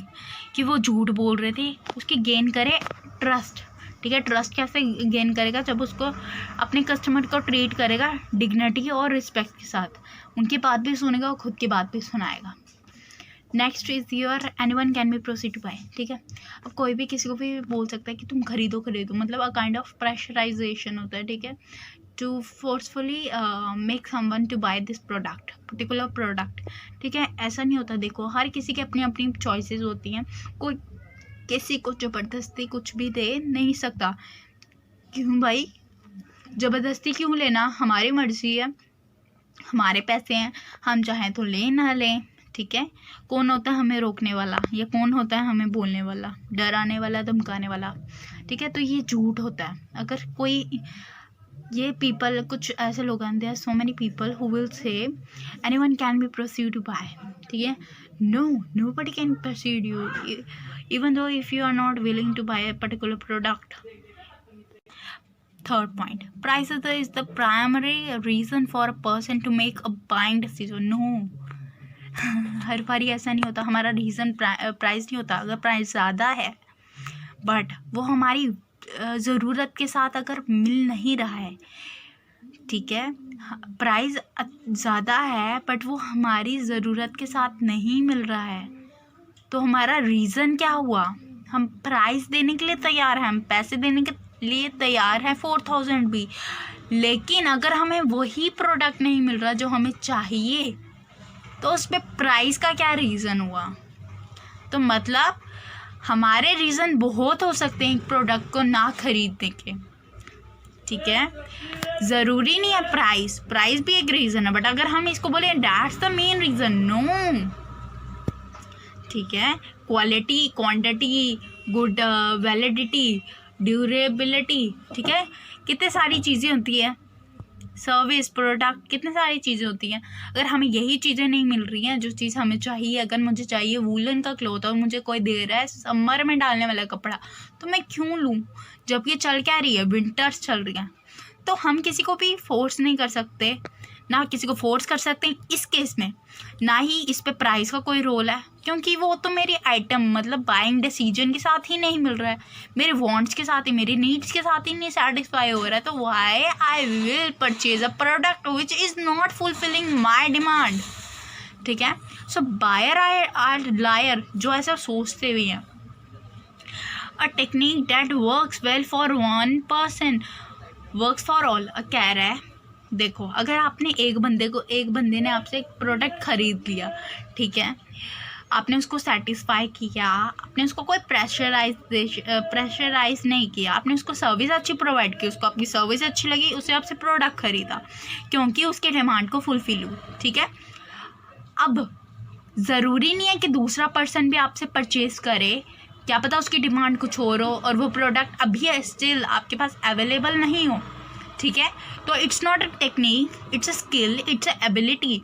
कि वो झूठ बोल रहे थे, उसकी गेन करे ट्रस्ट, ठीक है। ट्रस्ट कैसे गेन करेगा, जब उसको अपने कस्टमर को ट्रीट करेगा डिग्निटी और रिस्पेक्ट के साथ, उनकी बात भी सुनेगा और खुद की बात भी सुनाएगा। Next is your anyone can be proceed to buy, ठीक है। अब कोई भी किसी को भी बोल सकता है कि तुम खरीदो, मतलब अ काइंड ऑफ प्रेशराइजेशन होता है, ठीक है, to forcefully make someone to buy this product, particular product, ठीक है। ऐसा नहीं होता, देखो हर किसी की अपनी अपनी चॉइसेस होती हैं, कोई किसी को ज़बरदस्ती कुछ भी दे नहीं सकता, क्यों भाई, ज़बरदस्ती क्यों लेना, हमारी मर्जी है, हमारे पैसे हैं, हम चाहें तो लें ना लें, ठीक है। कौन होता है हमें रोकने वाला, या कौन होता है हमें बोलने वाला, डराने वाला, धमकाने वाला, ठीक है। तो ये झूठ होता है। अगर कोई ये पीपल, कुछ ऐसे लोग हैं, there are so many people who will say anyone can be proceed to buy, ठीक है। Nobody can proceed you even though if you are not willing to buy a particular product. Third point, price is the primary reason for a person to make a buying decision. No, हर बारी ऐसा नहीं होता, हमारा reason price नहीं होता। अगर price ज़्यादा है बट वो हमारी ज़रूरत के साथ अगर मिल नहीं रहा है, ठीक है, प्राइस ज़्यादा है बट वो हमारी ज़रूरत के साथ नहीं मिल रहा है, तो हमारा रीज़न क्या हुआ? हम प्राइस देने के लिए तैयार हैं, हम पैसे देने के लिए तैयार हैं 4000 भी, लेकिन अगर हमें वही प्रोडक्ट नहीं मिल रहा जो हमें चाहिए, तो उस पर प्राइस का क्या रीज़न हुआ? तो मतलब हमारे रीज़न बहुत हो सकते हैं एक प्रोडक्ट को ना खरीदने के, ठीक है, ज़रूरी नहीं है प्राइस भी एक रीज़न है, बट अगर हम इसको बोले that's the main reason, no, ठीक है, quality, quantity, good validity, durability, ठीक है, कितने सारी चीज़ें होती है, सर्विस, प्रोडक्ट, कितनी सारी चीज़ें होती हैं। अगर हमें यही चीज़ें नहीं मिल रही हैं जो चीज़ हमें चाहिए, अगर मुझे चाहिए वूलन का क्लॉथ और मुझे कोई दे रहा है समर में डालने वाला कपड़ा, तो मैं क्यों लूँ जब ये चल क्या रही है, विंटर्स चल रही हैं। तो हम किसी को भी फोर्स नहीं कर सकते, ना किसी को फोर्स कर सकते हैं इस केस में, ना ही इस पे प्राइस का कोई रोल है, क्योंकि वो तो मेरी आइटम मतलब बाइंग डिसीजन के साथ ही नहीं मिल रहा है, मेरे वांट्स के साथ ही, मेरी नीड्स के साथ ही नहीं सेटिस्फाई हो रहा है, तो why I will purchase a product which is not fulfilling my demand, ठीक है। सो बायर आर लायर, जो ऐसा सोचते हुए हैं। A technique that works well for one person works for all. कह रहा है देखो, अगर आपने एक बंदे ने आपसे एक प्रोडक्ट खरीद लिया, ठीक है, आपने उसको सेटिस्फाई किया, आपने उसको कोई प्रेशराइज नहीं किया, आपने उसको सर्विस अच्छी प्रोवाइड की, उसको आपकी सर्विस अच्छी लगी, उसने आपसे प्रोडक्ट खरीदा क्योंकि उसके डिमांड को फुलफिल हुई, ठीक है। अब ज़रूरी नहीं है कि दूसरा पर्सन भी आपसे परचेज करे, क्या पता उसकी डिमांड कुछ और हो और वो प्रोडक्ट अभी स्टिल आपके पास अवेलेबल नहीं हो, ठीक है। तो it's not a technique, it's a skill, it's a ability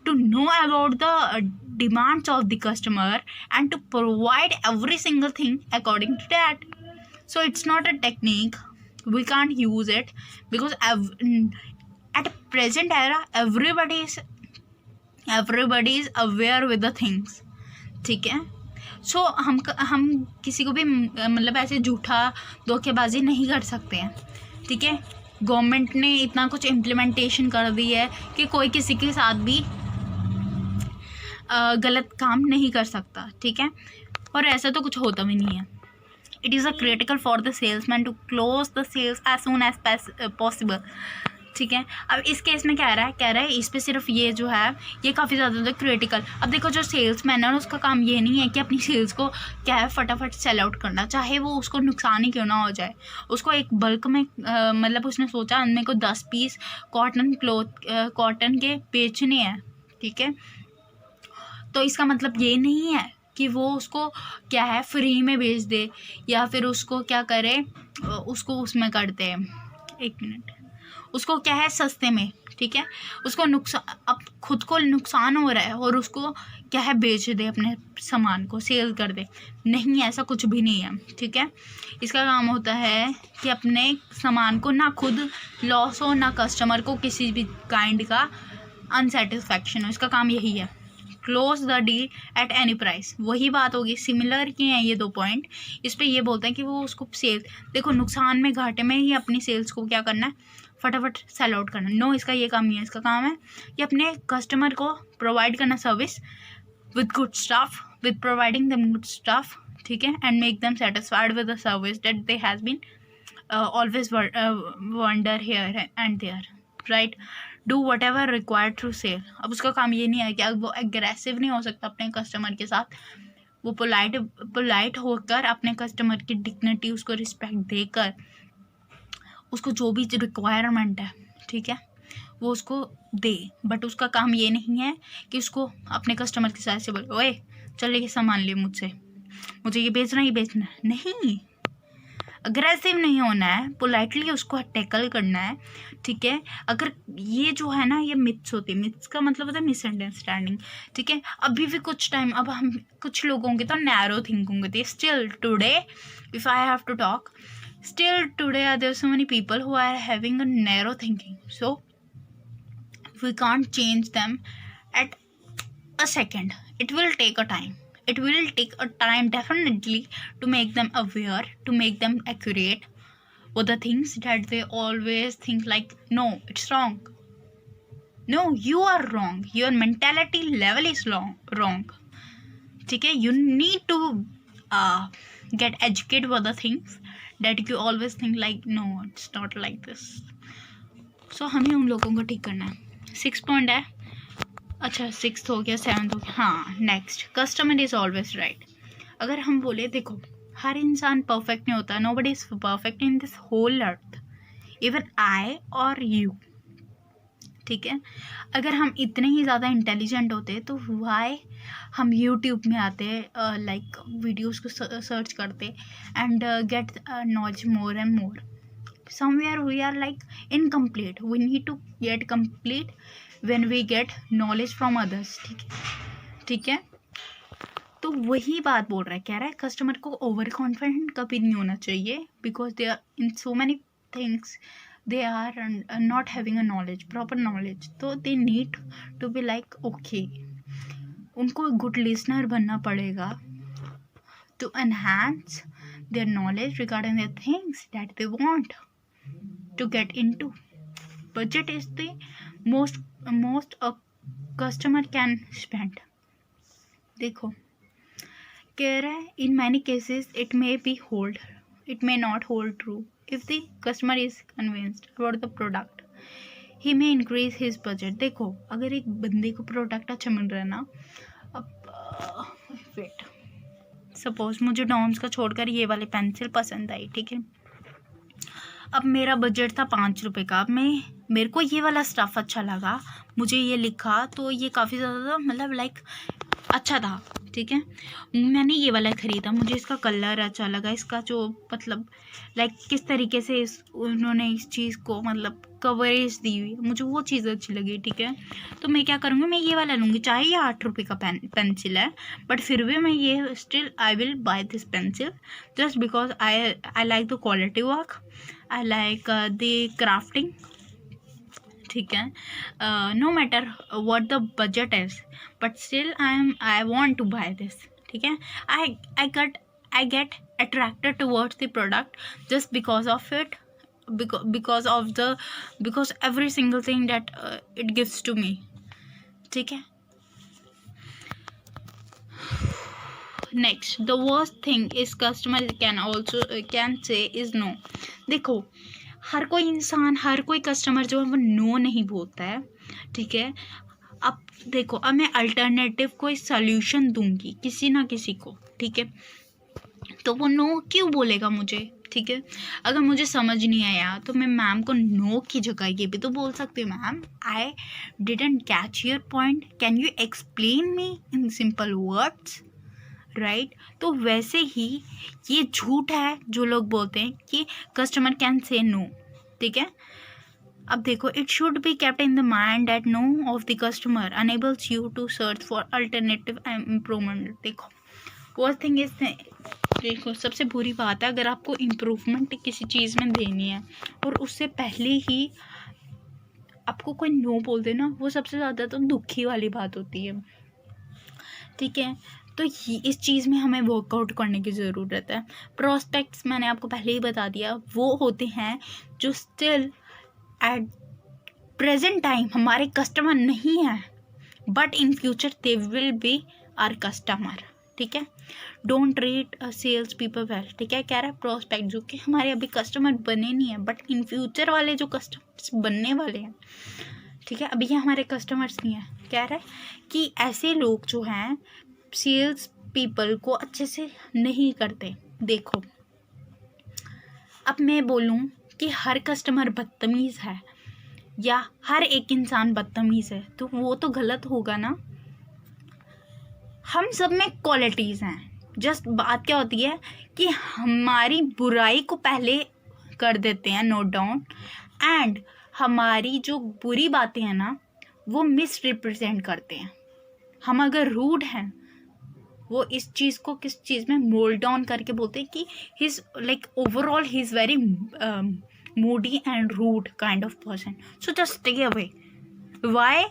to know about the demands of the customer and to provide every single thing according to that. So it's not a technique, we can't use it because at present era everybody is aware with the things, ठीक है। सो हम किसी को भी मतलब ऐसे झूठा धोखेबाजी नहीं कर सकते हैं, ठीक है। गवर्नमेंट ने इतना कुछ इम्प्लीमेंटेशन कर दी है कि कोई किसी के साथ भी गलत काम नहीं कर सकता, ठीक है, और ऐसा तो कुछ होता भी नहीं है। It is a critical for the salesman to close the sales as soon as possible, ठीक है। अब इस केस में कह रहा है इस पे सिर्फ ये जो है ये काफ़ी ज़्यादा क्रिटिकल। अब देखो, जो सेल्समैन है उसका काम ये नहीं है कि अपनी सेल्स को क्या है फटाफट सेल आउट करना, चाहे वो उसको नुकसान ही क्यों ना हो जाए। उसको एक बल्क में मतलब उसने सोचा मेरे को 10 पीस कॉटन के बेचने हैं, ठीक है। तो इसका मतलब ये नहीं है कि वो उसको क्या है फ्री में बेच दे या फिर उसको क्या करे, उसको उसमें कर दे, एक मिनट, उसको क्या है सस्ते में, ठीक है, उसको नुकसान, अब खुद को नुकसान हो रहा है और उसको क्या है बेच दे, अपने सामान को सेल कर दे, नहीं, ऐसा कुछ भी नहीं है, ठीक है। इसका काम होता है कि अपने सामान को ना खुद लॉस हो ना कस्टमर को किसी भी काइंड का अनसेटिस्फैक्शन हो, इसका काम यही है। Close the deal at any price, वही बात होगी, सिमिलर की हैं ये दो पॉइंट। इस पे ये बोलते हैं कि वो उसको सेल, देखो नुकसान में घाटे में ही अपनी सेल्स को क्या करना है, फटाफट सेल आउट करना, नो, इसका ये काम नहीं है। इसका काम है कि अपने कस्टमर को प्रोवाइड करना service with good stuff, with providing them good stuff, ठीक है, and make them satisfied with the service that they has been always wonder here and there, right, do whatever required through sale. अब उसका काम ये नहीं है कि वो एग्रेसिव नहीं हो सकता अपने कस्टमर के साथ, वो पोलाइट होकर अपने कस्टमर की डिग्निटी, उसको रिस्पेक्ट देकर उसको जो भी रिक्वायरमेंट है, ठीक है, वो उसको दे। बट उसका काम ये नहीं है कि उसको अपने कस्टमर के साथ से बोले ओए चल ये सामान ले मुझसे, मुझे ये बेचना ही बेचना है, नहीं, अग्रेसिव नहीं होना है, पोलाइटली उसको टैकल करना है, ठीक है। अगर ये जो है ना ये मिथ्स होते हैं, मिथ्स का मतलब होता है मिसअंडरस्टैंडिंग, ठीक है। अभी भी कुछ टाइम, अब हम कुछ लोगों के तो नैरो थिंकिंग होती है, still today if I have to talk, still today there are so many people who are having a narrow thinking, so we can't change them at a second, it will take a time, it will take a time definitely to make them aware, to make them accurate, or the things that they always think like, no, it's wrong. No, you are wrong. Your mentality level is wrong. ठीक है, you need to get educated for the things that you always think like, no, it's not like this. So हमें उन लोगों को ठीक करना है. 6 point है. अच्छा, 6th हो गया, 7th हो गया. हाँ, next, customer is always right. अगर हम बोले, देखो, हर इंसान परफेक्ट नहीं होता. Nobody is perfect in this whole earth, even I और यू. ठीक है, अगर हम इतने ही ज़्यादा इंटेलिजेंट होते तो वाई हम यूट्यूब में आते, लाइक वीडियोस को सर्च करते and get knowledge more and more. Somewhere we are like incomplete. We need to get complete when we get knowledge from others. ठीक है. तो वही बात बोल रहा है, कह रहा है कस्टमर को ओवर कॉन्फिडेंट कभी नहीं होना चाहिए, because they are in so many things they are not having a knowledge, proper knowledge. So they need to be like, okay, उनको good listener बनना पड़ेगा to enhance their knowledge regarding the things that they want to get into. Budget is the most a customer can spend. देखो, कह रहा है in many cases it may not hold true. If the customer is convinced about the product, he may increase his budget. देखो, अगर एक बंदे को product अच्छा मिल रहा है ना, अब वेट, सपोज मुझे डॉम्स का छोड़कर ये वाली पेंसिल पसंद आई. ठीक है, अब मेरा बजट था 5 रुपये का. अब मेरे को ये वाला स्टफ़ अच्छा लगा, मुझे ये लिखा, तो ये काफ़ी ज़्यादा मतलब लाइक अच्छा था. ठीक है, मैंने ये वाला ख़रीदा, मुझे इसका कलर अच्छा लगा, इसका जो मतलब लाइक किस तरीके से उन्होंने इस चीज़ को मतलब कवरेज दी हुई, मुझे वो चीज़ अच्छी लगी. ठीक है, तो मैं क्या करूँगी, मैं ये वाला लूँगी, चाहे ये 8 रुपये का पेंसिल है, बट फिर भी मैं ये still I will buy this pencil just because I like the quality work, I like the crafting. ठीक है, no matter what the budget is, but still I want to buy this. ठीक है, I get attracted towards the product just because of it, because every single thing that it gives to me. ठीक है, next, the worst thing is customer can say is no. देखो, हर कोई इंसान, हर कोई customer जो है वो नो नहीं बोलता है. ठीक है, अब देखो, अब मैं अल्टरनेटिव कोई सॉल्यूशन दूंगी किसी ना किसी को. ठीक है, तो वो नो क्यों बोलेगा मुझे. ठीक है, अगर मुझे समझ नहीं आया तो मैं मैम को नो की जगह ये भी तो बोल सकती हूँ, ma'am I didn't catch your point, can you explain me in simple words. Right, तो वैसे ही ये झूठ है जो लोग बोलते हैं कि कस्टमर कैन से नो. ठीक है, अब देखो, it should be kept in the mind that no of the customer enables you to search for alternative improvement. देखो, वो थिंग इज, देखो, सबसे बुरी बात है अगर आपको इम्प्रूवमेंट किसी चीज़ में देनी है और उससे पहले ही आपको कोई नो बोल देना, वो सबसे ज़्यादा तो दुखी वाली बात होती है. ठीक है, तो इस चीज़ में हमें वर्कआउट करने की ज़रूरत है. प्रोस्पेक्ट्स मैंने आपको पहले ही बता दिया, वो होते हैं जो स्टिल एट प्रेजेंट टाइम हमारे कस्टमर नहीं हैं, but in future they will be our customer. ठीक है, don't treat sales people well. ठीक है, कह रहा है प्रोस्पेक्ट जो कि हमारे अभी कस्टमर बने नहीं हैं, बट इन फ्यूचर वाले जो कस्टमर्स बनने वाले हैं. ठीक है, अभी ये हमारे कस्टमर्स नहीं हैं. कह रहा है कि ऐसे लोग जो हैं सेल्स पीपल को अच्छे से नहीं करते. देखो, अब मैं बोलूँ कि हर कस्टमर बदतमीज़ है या हर एक इंसान बदतमीज़ है, तो वो तो गलत होगा ना. हम सब में क्वालिटीज़ हैं. जस्ट बात क्या होती है कि हमारी बुराई को पहले कर देते हैं नोट डाउन, एंड हमारी जो बुरी बातें हैं ना वो मिस रिप्रेजेंट करते हैं. हम अगर रूड हैं, वो इस चीज़ को किस चीज़ में मोल्ड डाउन करके बोलते हैं कि he is like overall he is very moody and rude kind of person, so just stay away. Why?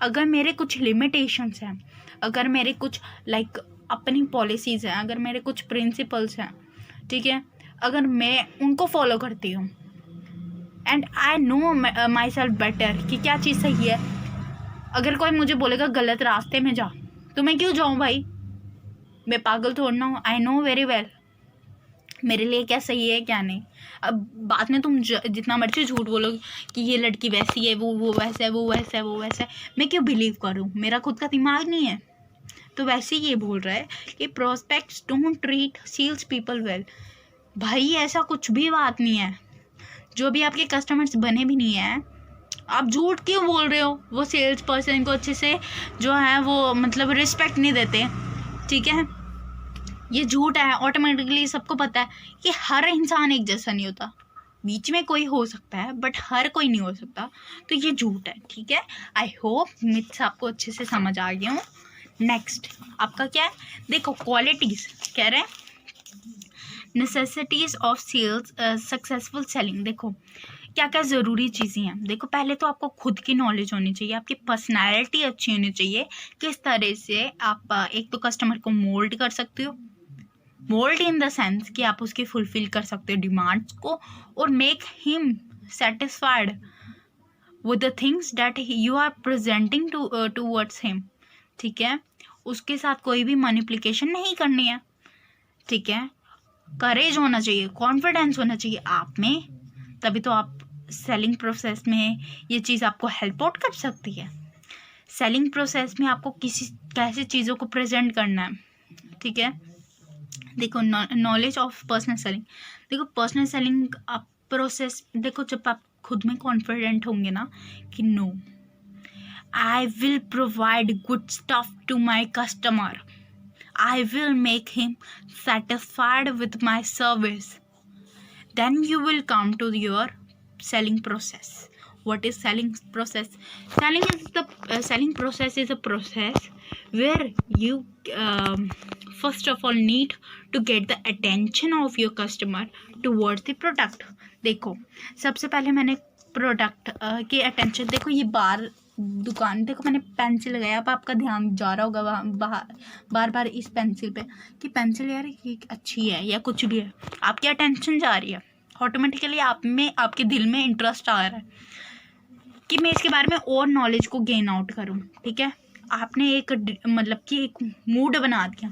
अगर मेरे कुछ लिमिटेशंस हैं, अगर मेरे कुछ लाइक अपनी पॉलिसीज़ हैं, अगर मेरे कुछ प्रिंसिपल्स हैं, ठीक है, अगर मैं उनको फॉलो करती हूँ and I know my self better कि क्या चीज़ सही है, अगर कोई मुझे बोलेगा गलत रास्ते में जा, तो मैं क्यों जाऊँ भाई? मैं पागल थोड़ी ना हूँ। आई नो वेरी वेल मेरे लिए क्या सही है क्या नहीं। अब बाद में तुम जितना मर्जी झूठ बोलो कि ये लड़की वैसी है, वो वैसा है, वो वैसा है, वो वैसा है, मैं क्यों बिलीव करूँ? मेरा खुद का दिमाग नहीं है। तो वैसे ही ये बोल रहा है कि prospects don't treat sales people well. भाई ऐसा कुछ भी बात नहीं है। जो भी आपके कस्टमर्स बने भी नहीं हैं, आप झूठ क्यों बोल रहे हो? वो सेल्स पर्सन को अच्छे से जो है वो मतलब रिस्पेक्ट नहीं देते, ठीक है? ये झूठ है। ऑटोमेटिकली सबको पता है कि हर इंसान एक जैसा नहीं होता, बीच में कोई हो सकता है बट हर कोई नहीं हो सकता, तो ये झूठ है, ठीक है? आई होप मिथ्स आपको अच्छे से समझ आ गया हूँ। नेक्स्ट आपका क्या है? देखो क्वालिटीज कह रहे हैं, necessities of sales successful selling. देखो क्या क्या ज़रूरी चीज़ें हैं। देखो पहले तो आपको खुद की नॉलेज होनी चाहिए, आपकी पर्सनैलिटी अच्छी होनी चाहिए, किस तरह से आप एक तो कस्टमर को मोल्ड कर सकते हो, मोल्ड इन द सेंस कि आप उसकी फुलफिल कर सकते हो डिमांड्स को, और make him satisfied with the things that you are presenting towards him, ठीक है? उसके साथ कोई भी मैनिपुलेशन नहीं करनी है, ठीक है? करेज होना चाहिए, कॉन्फिडेंस होना चाहिए आप में, तभी तो आप सेलिंग प्रोसेस में ये चीज़ आपको हेल्प आउट कर सकती है। सेलिंग प्रोसेस में आपको कैसी चीज़ों को प्रेजेंट करना है, ठीक है? देखो नॉलेज ऑफ पर्सनल सेलिंग। देखो पर्सनल सेलिंग आप प्रोसेस, देखो जब आप खुद में कॉन्फिडेंट होंगे ना कि no I will provide good stuff to my customer, I will make him satisfied with my service, then you will come to your selling process. What is selling process? Selling process is a process where you first of all need to get the attention of your customer towards the product. देखो सबसे पहले मैंने product के attention, देखो ये दुकान, देखो मैंने पेंसिल लगाया, अब आपका ध्यान जा रहा होगा बार बार इस पेंसिल पे कि पेंसिल यार ये अच्छी है या कुछ भी है, आपकी अटेंशन जा रही है, ऑटोमेटिकली आप में आपके दिल में इंटरेस्ट आ रहा है कि मैं इसके बारे में और नॉलेज को गेन आउट करूं, ठीक है? आपने एक मतलब कि एक मूड बना दिया,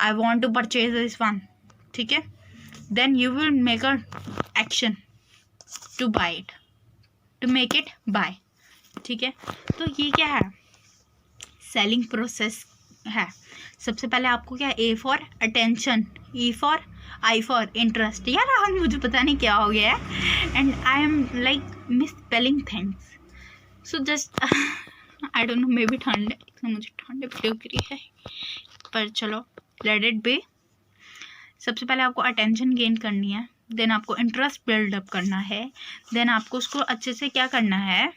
I want to purchase this one, ठीक है? Then you will make a action to buy it, to make it buy, ठीक है? तो ये क्या है? सेलिंग प्रोसेस है। सबसे पहले आपको क्या, A for attention, I for interest. यार आज मुझे पता नहीं क्या हो गया है and I am like miss spelling things, so just I don't know, may be ठंड है, मुझे ठंड लग रही है, पर चलो लेट इट बी। सबसे पहले आपको अटेंशन गेन करनी है, देन आपको इंटरेस्ट बिल्डअप करना है, देन आपको उसको अच्छे से क्या करना है,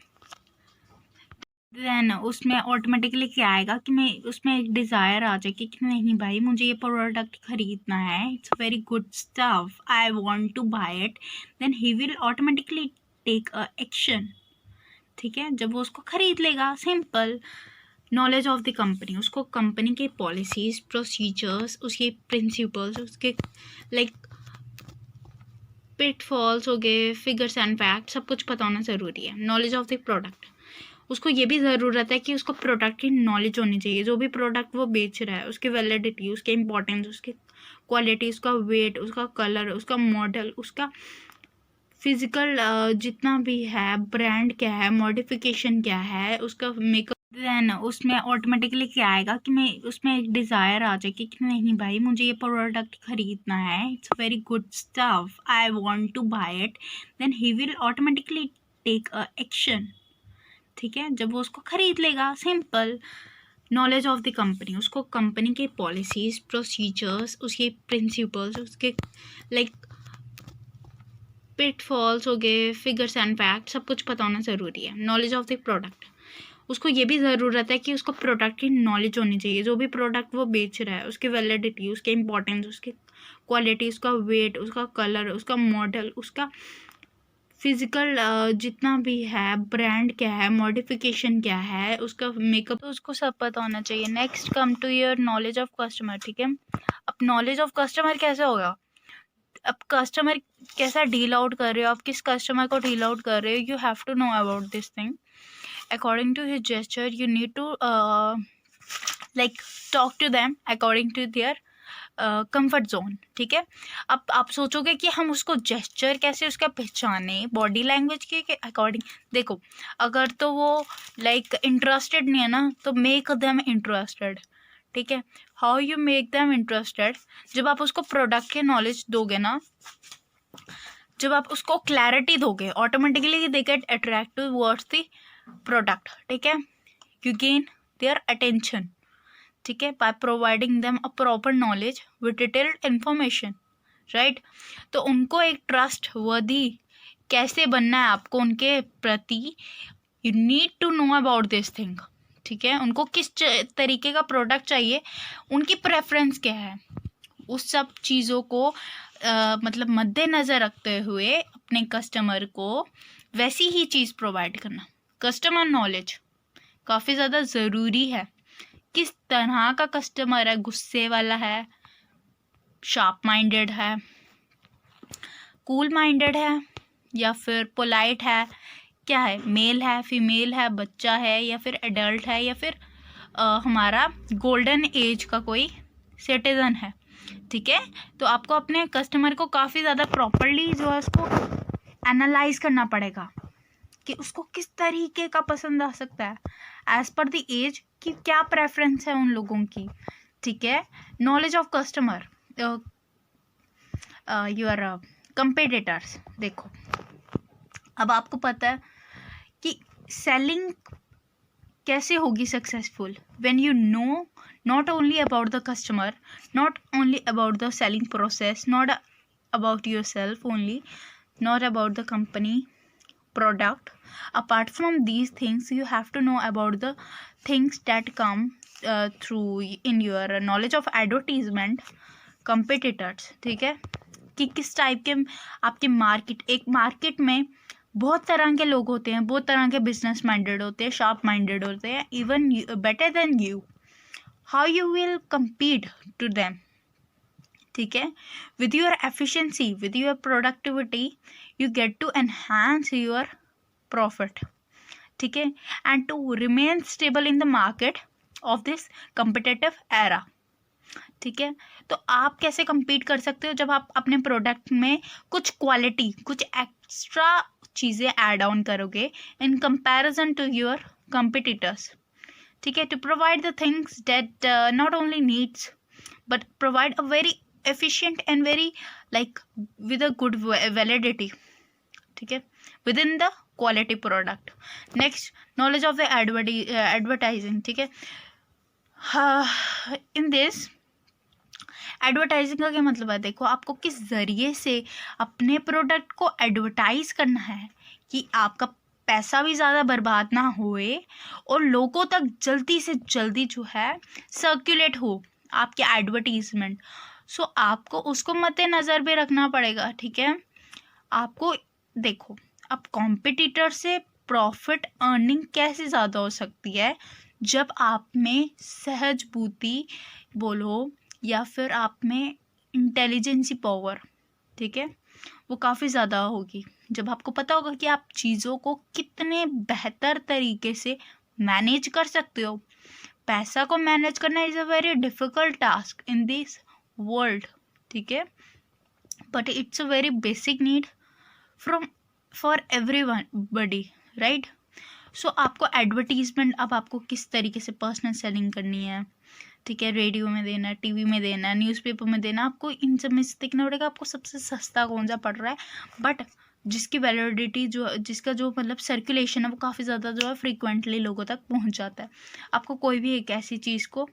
देन उसमें ऑटोमेटिकली क्या आएगा कि मैं उसमें एक डिज़ायर आ जाएगी कि नहीं भाई मुझे ये प्रोडक्ट खरीदना है, it's very good stuff, I want to buy it, then he will automatically take a action, ठीक है? जब वो उसको खरीद लेगा, simple. Knowledge of the company, उसको कंपनी के पॉलिसीज, प्रोसीजर्स, उसके प्रिंसिपल्स, उसके लाइक पिटफॉल्स हो गए, फिगर्स एंड फैक्ट, सब कुछ पता होना ज़रूरी है। नॉलेज ऑफ द प्रोडक्ट, उसको ये भी ज़रूरत है कि उसको प्रोडक्ट की नॉलेज होनी चाहिए, जो भी प्रोडक्ट वो बेच रहा है, उसकी वैलिडिटी, उसके इंपॉर्टेंस, उसकी क्वालिटी, उसका वेट, उसका कलर, उसका मॉडल, उसका फिजिकल जितना भी है, ब्रांड क्या है, मॉडिफिकेशन क्या है, उसका मेकअप, देन उसमें ऑटोमेटिकली क्या आएगा कि मैं उसमें एक डिज़ायर आ जाएगी कि नहीं भाई मुझे ये प्रोडक्ट खरीदना है, it's very good stuff, I want to buy it, then he will automatically take a action, ठीक है? जब वो उसको खरीद लेगा, simple. Knowledge of the company, उसको कंपनी के पॉलिसीज, प्रोसीजर्स, उसके प्रिंसिपल्स, उसके लाइक पिटफॉल्स हो गए, फिगर्स एंड फैक्ट, सब कुछ पता होना ज़रूरी है। नॉलेज ऑफ द प्रोडक्ट, उसको ये भी ज़रूरत है कि उसको प्रोडक्ट की नॉलेज होनी चाहिए, जो भी प्रोडक्ट वो बेच रहा है, उसकी वैलिडिटी, उसके इंपॉर्टेंस, उसकी क्वालिटी, उसका वेट, उसका कलर, उसका मॉडल, उसका फिजिकल जितना भी है, ब्रांड क्या है, मॉडिफिकेशन क्या है, उसका मेकअप, तो उसको सब पता होना चाहिए। Next come to your knowledge of customer, ठीक है? अब नॉलेज ऑफ कस्टमर कैसे होगा? अब कस्टमर कैसा डील आउट कर रहे हो, आप किस कस्टमर को डील आउट कर रहे हो, you have to know about this thing. According to his gesture you need to like talk to them according to their comfort zone. ठीक है, अब आप सोचोगे कि हम उसको जेस्चर कैसे उसका पहचाने, बॉडी लैंग्वेज के अकॉर्डिंग. देखो, अगर तो वो लाइक इंटरेस्टेड नहीं है ना, तो मेक देम इंटरेस्टेड. ठीक है, how you make them interested, जब आप उसको प्रोडक्ट के नॉलेज दोगे ना, जब आप उसको क्लैरिटी दोगे, automatically they get attract towards the product. ठीक है, यू गेन देयर अटेंशन. ठीक है, by providing them a proper knowledge with detailed information. Right, तो उनको एक ट्रस्ट वर्दी कैसे बनना है आपको उनके प्रति, you need to know about this thing. ठीक है, उनको किस तरीके का प्रोडक्ट चाहिए, उनकी प्रेफरेंस क्या है, उस सब चीज़ों को मतलब मद्देनज़र रखते हुए अपने कस्टमर को वैसी ही चीज़ प्रोवाइड करना. कस्टमर नॉलेज काफ़ी ज़्यादा ज़रूरी है. किस तरह का कस्टमर है, गुस्से वाला है, शार्प माइंडेड है, कूल माइंडेड है, या फिर पोलाइट है, क्या है, मेल है, फीमेल है, बच्चा है, या फिर एडल्ट है, या फिर हमारा गोल्डन एज का कोई सिटीजन है. ठीक है, तो आपको अपने कस्टमर को काफ़ी ज़्यादा प्रॉपरली जो है उसको एनालाइज करना पड़ेगा कि उसको किस तरीके का पसंद आ सकता है एज पर द एज, कि क्या प्रेफरेंस है उन लोगों की. ठीक है, knowledge of customer, your competitors. देखो, अब आपको पता है कि सेलिंग कैसे होगी successful, when you know not only about the customer, not only about the selling process, not about yourself only, not about the company product. Apart from these things, you have to know about the things that come through in your knowledge of advertisement, competitors. ठीक है, कि किस type के आपके market, एक market में बहुत तरह के लोग होते हैं, बहुत तरह के बिजनेस माइंडेड होते हैं, शार्प माइंडेड होते हैं, even better than you. How you will compete to them. ठीक है, with your efficiency, with your productivity, you get to enhance your profit. ठीक है, and to remain stable in the market of this competitive era. ठीक है, तो आप कैसे compete कर सकते हो, जब आप अपने प्रोडक्ट में कुछ क्वालिटी, कुछ एक्स्ट्रा चीज़ें ऐड ऑन करोगे in comparison to your competitors. ठीक है, to provide the things that not only needs but provide a very efficient and very like with a good validity. ठीक है, within the quality product. Next, knowledge of the advertising. ठीक है, in this advertising का क्या मतलब है, देखो आपको किस ज़रिए से अपने प्रोडक्ट को एडवर्टाइज करना है कि आपका पैसा भी ज़्यादा बर्बाद ना होए और लोगों तक जल्दी से जल्दी जो है सर्कुलेट हो आपके एडवर्टीजमेंट. सो आपको उसको मद्देनज़र भी रखना पड़ेगा. ठीक है, आपको देखो, अब कॉम्पिटिटर से प्रॉफिट अर्निंग कैसे ज़्यादा हो सकती है, जब आप में सहज बुद्धि बोलो या फिर आप में इंटेलिजेंसी पावर, ठीक है, वो काफ़ी ज़्यादा होगी. जब आपको पता होगा कि आप चीज़ों को कितने बेहतर तरीके से मैनेज कर सकते हो. पैसा को मैनेज करना is a very difficult task in this world. ठीक है, but it's a very basic need from for everybody, right. So आपको एडवर्टीजमेंट, अब आपको किस तरीके से पर्सनल सेलिंग करनी है. ठीक है, रेडियो में देना है, टीवी में देना है, न्यूज़पेपर में देना, आपको इन सब में से देखना पड़ेगा आपको सबसे सस्ता कौन सा पड़ रहा है, बट जिसकी वैलिडिटी जो, जिसका जो मतलब सर्कुलेशन है वो काफ़ी ज़्यादा जो है फ्रीक्वेंटली लोगों तक पहुंच जाता है. आपको कोई भी एक ऐसी चीज़ को,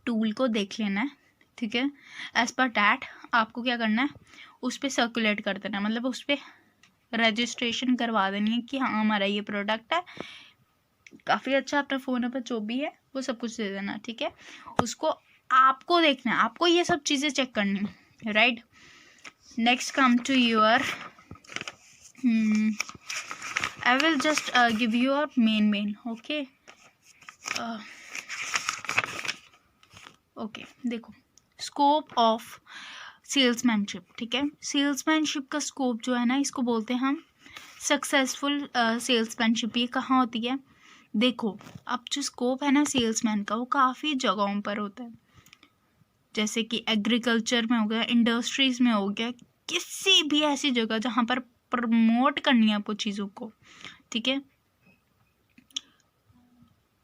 टूल को देख लेना है. ठीक है, एज पर डैट आपको क्या करना है, उस पर सर्कुलेट कर देना है, मतलब उस पर रजिस्ट्रेशन करवा देनी है कि हाँ हमारा ये प्रोडक्ट है, काफ़ी अच्छा, अपना फ़ोन नंबर जो भी है वो सब कुछ दे देना. ठीक है, उसको आपको देखना है, आपको ये सब चीज़ें चेक करनी है, right. Next come to your, I will just give you a main. Okay, okay, देखो, स्कोप ऑफ सेल्समैनशिप, ठीक है। सेल्समैनशिप का स्कोप जो है ना, इसको बोलते हैं हम सक्सेसफुल सेल्समैनशिप। ये कहाँ होती है? देखो, अब जो स्कोप है ना सेल्समैन का, वो काफ़ी जगहों पर होता है, जैसे कि एग्रीकल्चर में हो गया, इंडस्ट्रीज में हो गया, किसी भी ऐसी जगह जहाँ पर प्रमोट करनी है आपको चीज़ों को, ठीक है,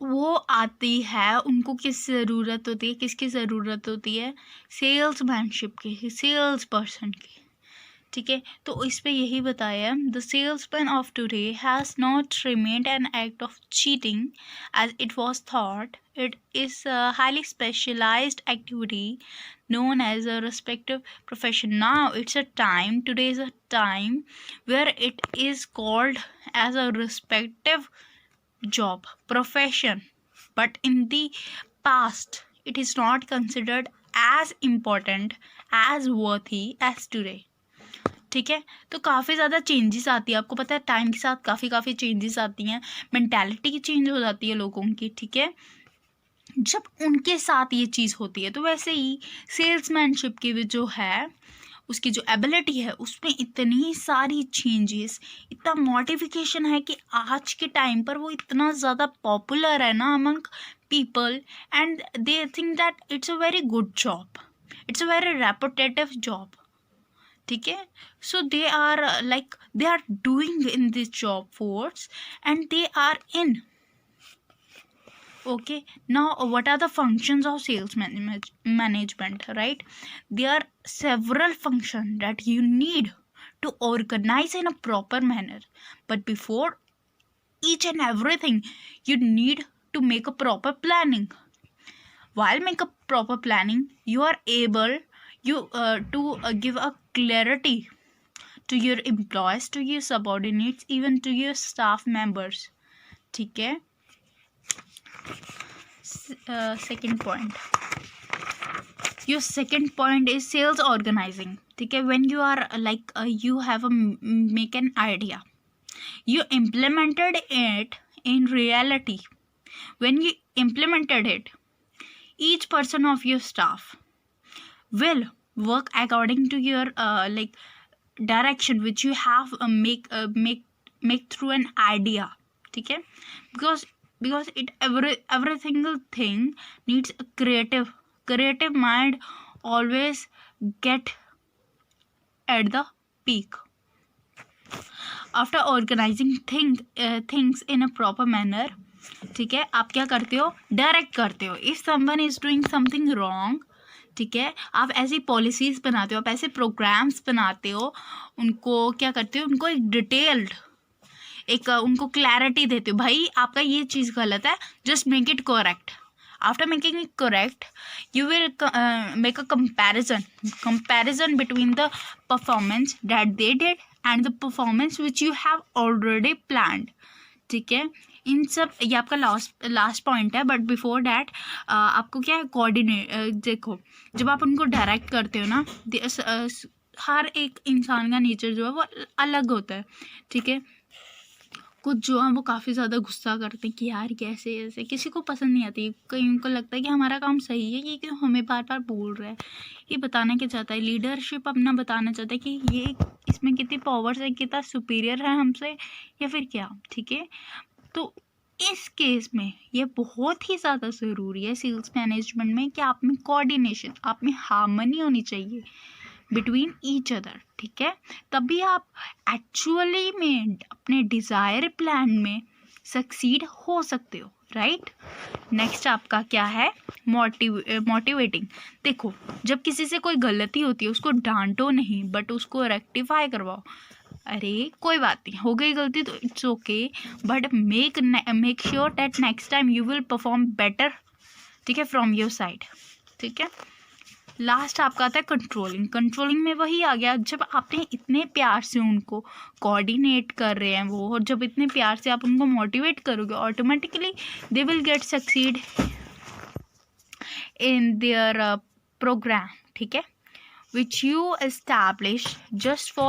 वो आती है। उनको किस ज़रूरत होती है, किसकी ज़रूरत होती है? सेल्समैनशिप की, सेल्स पर्सन की, ठीक है। तो इस पे यही बताया है, the salesman of today has not remained an act of cheating as it was thought, it is highly specialised activity known as a respective profession. Now it's a time, today is a time where it is called as a respective job, profession, but in the past it is not considered as important, as worthy as today, ठीक है। तो काफ़ी ज़्यादा changes आती है, आपको पता है टाइम के साथ काफ़ी चेंजेस आती हैं, मेंटालिटी की चेंज हो जाती है लोगों की, ठीक है। जब उनके साथ ये चीज़ होती है, तो वैसे ही सेल्समैनशिप की भी जो है, उसकी जो एबिलिटी है, उसमें इतनी सारी चेंजेस, इतना मॉडिफिकेशन है कि आज के टाइम पर वो इतना ज़्यादा पॉपुलर है ना among people, and they think that it's a very good job, it's a very reputative job, ठीक है। So they are like they are doing in this job force and they are in, okay. Now what are the functions of sales management, right? There are several functions that you need to organize in a proper manner, but before each and everything you need to make a proper planning. While make a proper planning, you are able to give a clarity to your employees, to your subordinates, even to your staff members, ठीक है। Second point, your second point is sales organizing, ठीक है। when you are like you have a make an idea, you implemented it in reality. When you implemented it, each person of your staff will work according to your like direction which you have make through an idea, ठीक है। because it every single thing needs a creative mind, always get at the peak. After organizing things in a proper manner, ठीक है, आप क्या करते हो? Direct करते हो। If someone is doing something wrong, ठीक है, आप ऐसी पॉलिसीज बनाते हो, आप ऐसे प्रोग्राम्स बनाते हो, उनको क्या करते हो? उनको एक डिटेल्ड उनको क्लैरिटी देते हो, भाई आपका ये चीज़ गलत है, just make it correct. After making it correct, you will make a comparison between the performance that they did and the performance which you have already planned, ठीक है। इन सब, ये आपका लास्ट पॉइंट है, बट बिफोर डैट आपको क्या है? Coordinate. देखो, जब आप उनको डायरेक्ट करते हो ना, हर एक इंसान का नेचर जो है वो अलग होता है, ठीक है। कुछ जो है वो काफ़ी ज़्यादा गुस्सा करते हैं कि यार कैसे ऐसे, किसी को पसंद नहीं आती, कहीं उनको लगता है कि हमारा काम सही है, ये क्यों हमें बार बार बोल रहा है, ये बताना क्या चाहता है, लीडरशिप अपना बताना चाहता है कि ये इसमें कितनी पावर्स है, कितना सुपीरियर है हमसे, या फिर क्या, ठीक है। तो इस केस में ये बहुत ही ज़्यादा ज़रूरी है सेल्स मैनेजमेंट में कि आप में कोऑर्डिनेशन, आप में हार्मनी होनी चाहिए बिटवीन ईच अदर, ठीक है। तभी आप एक्चुअली में अपने डिज़ायर प्लान में सक्सीड हो सकते हो, राइट। नेक्स्ट आपका क्या है? मोटिवेटिंग। देखो, जब किसी से कोई गलती होती है, उसको डांटो नहीं, बट उसको रेक्टिफाई करवाओ। अरे कोई बात नहीं, हो गई गलती तो it's okay, but make sure that next time you will perform better, ठीक है, फ्रॉम योर साइड, ठीक है। लास्ट आपका आता है कंट्रोलिंग में वही आ गया, जब आपने इतने प्यार से उनको कोऑर्डिनेट कर रहे हैं वो, और जब इतने प्यार से आप उनको मोटिवेट करोगे, automatically they will get succeed in their programme, ठीक है, which you establish just for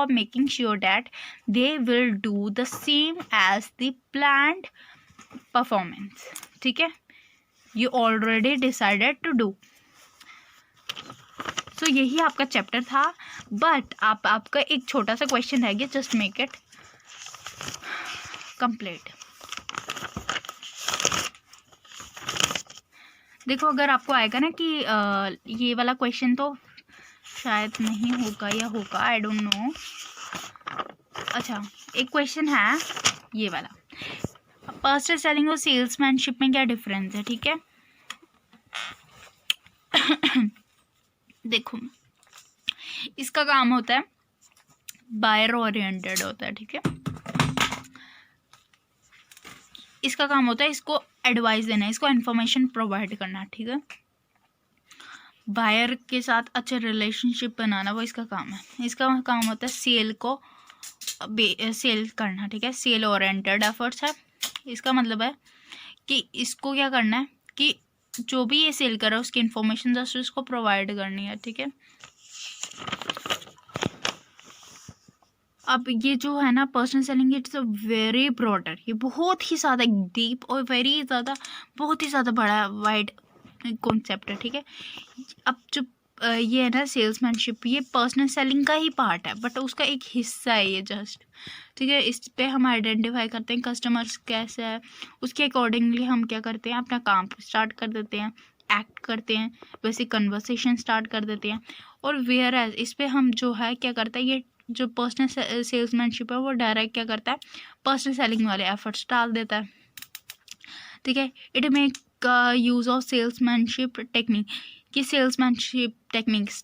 making sure that they will do the same as the planned performance, ठीक है, you already decided to do. सो यही आपका chapter था, but आपका एक छोटा सा क्वेश्चन रह गया, जस्ट मेक इट कंप्लीट। देखो अगर आपको आएगा ना कि ये वाला क्वेश्चन तो शायद नहीं होगा या होगा, आई डोंट नो। अच्छा, एक क्वेश्चन है ये वाला, पर्सनल सेलिंग और सेल्समैनशिप में क्या डिफरेंस है, ठीक है। देखो इसका काम होता है बायर ओरिएंटेड होता है, ठीक है। इसका काम होता है इसको एडवाइस देना, इसको इन्फॉर्मेशन प्रोवाइड करना, ठीक है। बायर के साथ अच्छा रिलेशनशिप बनाना वो इसका काम है। इसका काम होता है सेल को सेल करना, ठीक है। सेल ओरिएंटेड एफर्ट्स है। इसका मतलब है कि इसको क्या करना है कि जो भी ये सेल कर रहा है उसकी इन्फॉर्मेशन जस्ट उसको प्रोवाइड करनी है, ठीक है। अब ये जो है ना personal selling, it's a very broader, ये बहुत ही ज़्यादा डीप और वेरी ज़्यादा बहुत ही ज़्यादा बड़ा वाइड कॉन्सेप्ट है, ठीक है। अब जो ये है ना सेल्समैनशिप, ये पर्सनल सेलिंग का ही पार्ट है, बट उसका एक हिस्सा है ये जस्ट, ठीक है। इस पे हम आइडेंटिफाई करते हैं कस्टमर्स कैसे है, उसके अकॉर्डिंगली हम क्या करते हैं अपना काम स्टार्ट कर देते हैं, एक्ट करते हैं, वैसे कन्वर्सेशन स्टार्ट कर देते हैं। और वेयर एज इस पे हम जो है क्या करता है, ये जो पर्सनल सेल्समैनशिप है वो डायरेक्ट क्या करता है पर्सनल सेलिंग वाले एफर्ट्स डाल देता है, ठीक है। It make use of salesmanship technique, कि सेल्समैनशिप टेक्निक्स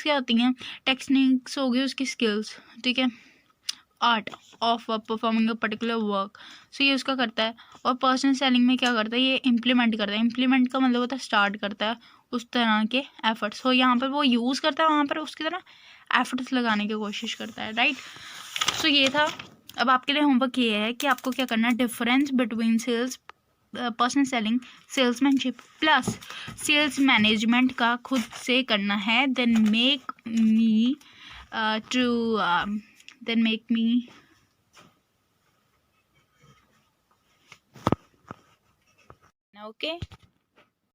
क्या होती हैं, टेक्निक्स हो गई उसकी स्किल्स, ठीक है। Art of performing a particular work, so ये उसका करता है। और पर्सनल सेलिंग में क्या करता है, ये इम्प्लीमेंट करता है। इम्प्लीमेंट का मतलब होता है स्टार्ट करता है उस तरह के एफर्ट्स, हो यहाँ पर वो यूज़ करता है, वहाँ पर उसकी तरह एफर्ट्स लगाने की कोशिश करता है, राइट। सो ये था। अब आपके लिए होमवर्क ये है कि आपको क्या करना है, difference between sales personal selling salesmanship plus sales management का खुद से करना है। Then make me okay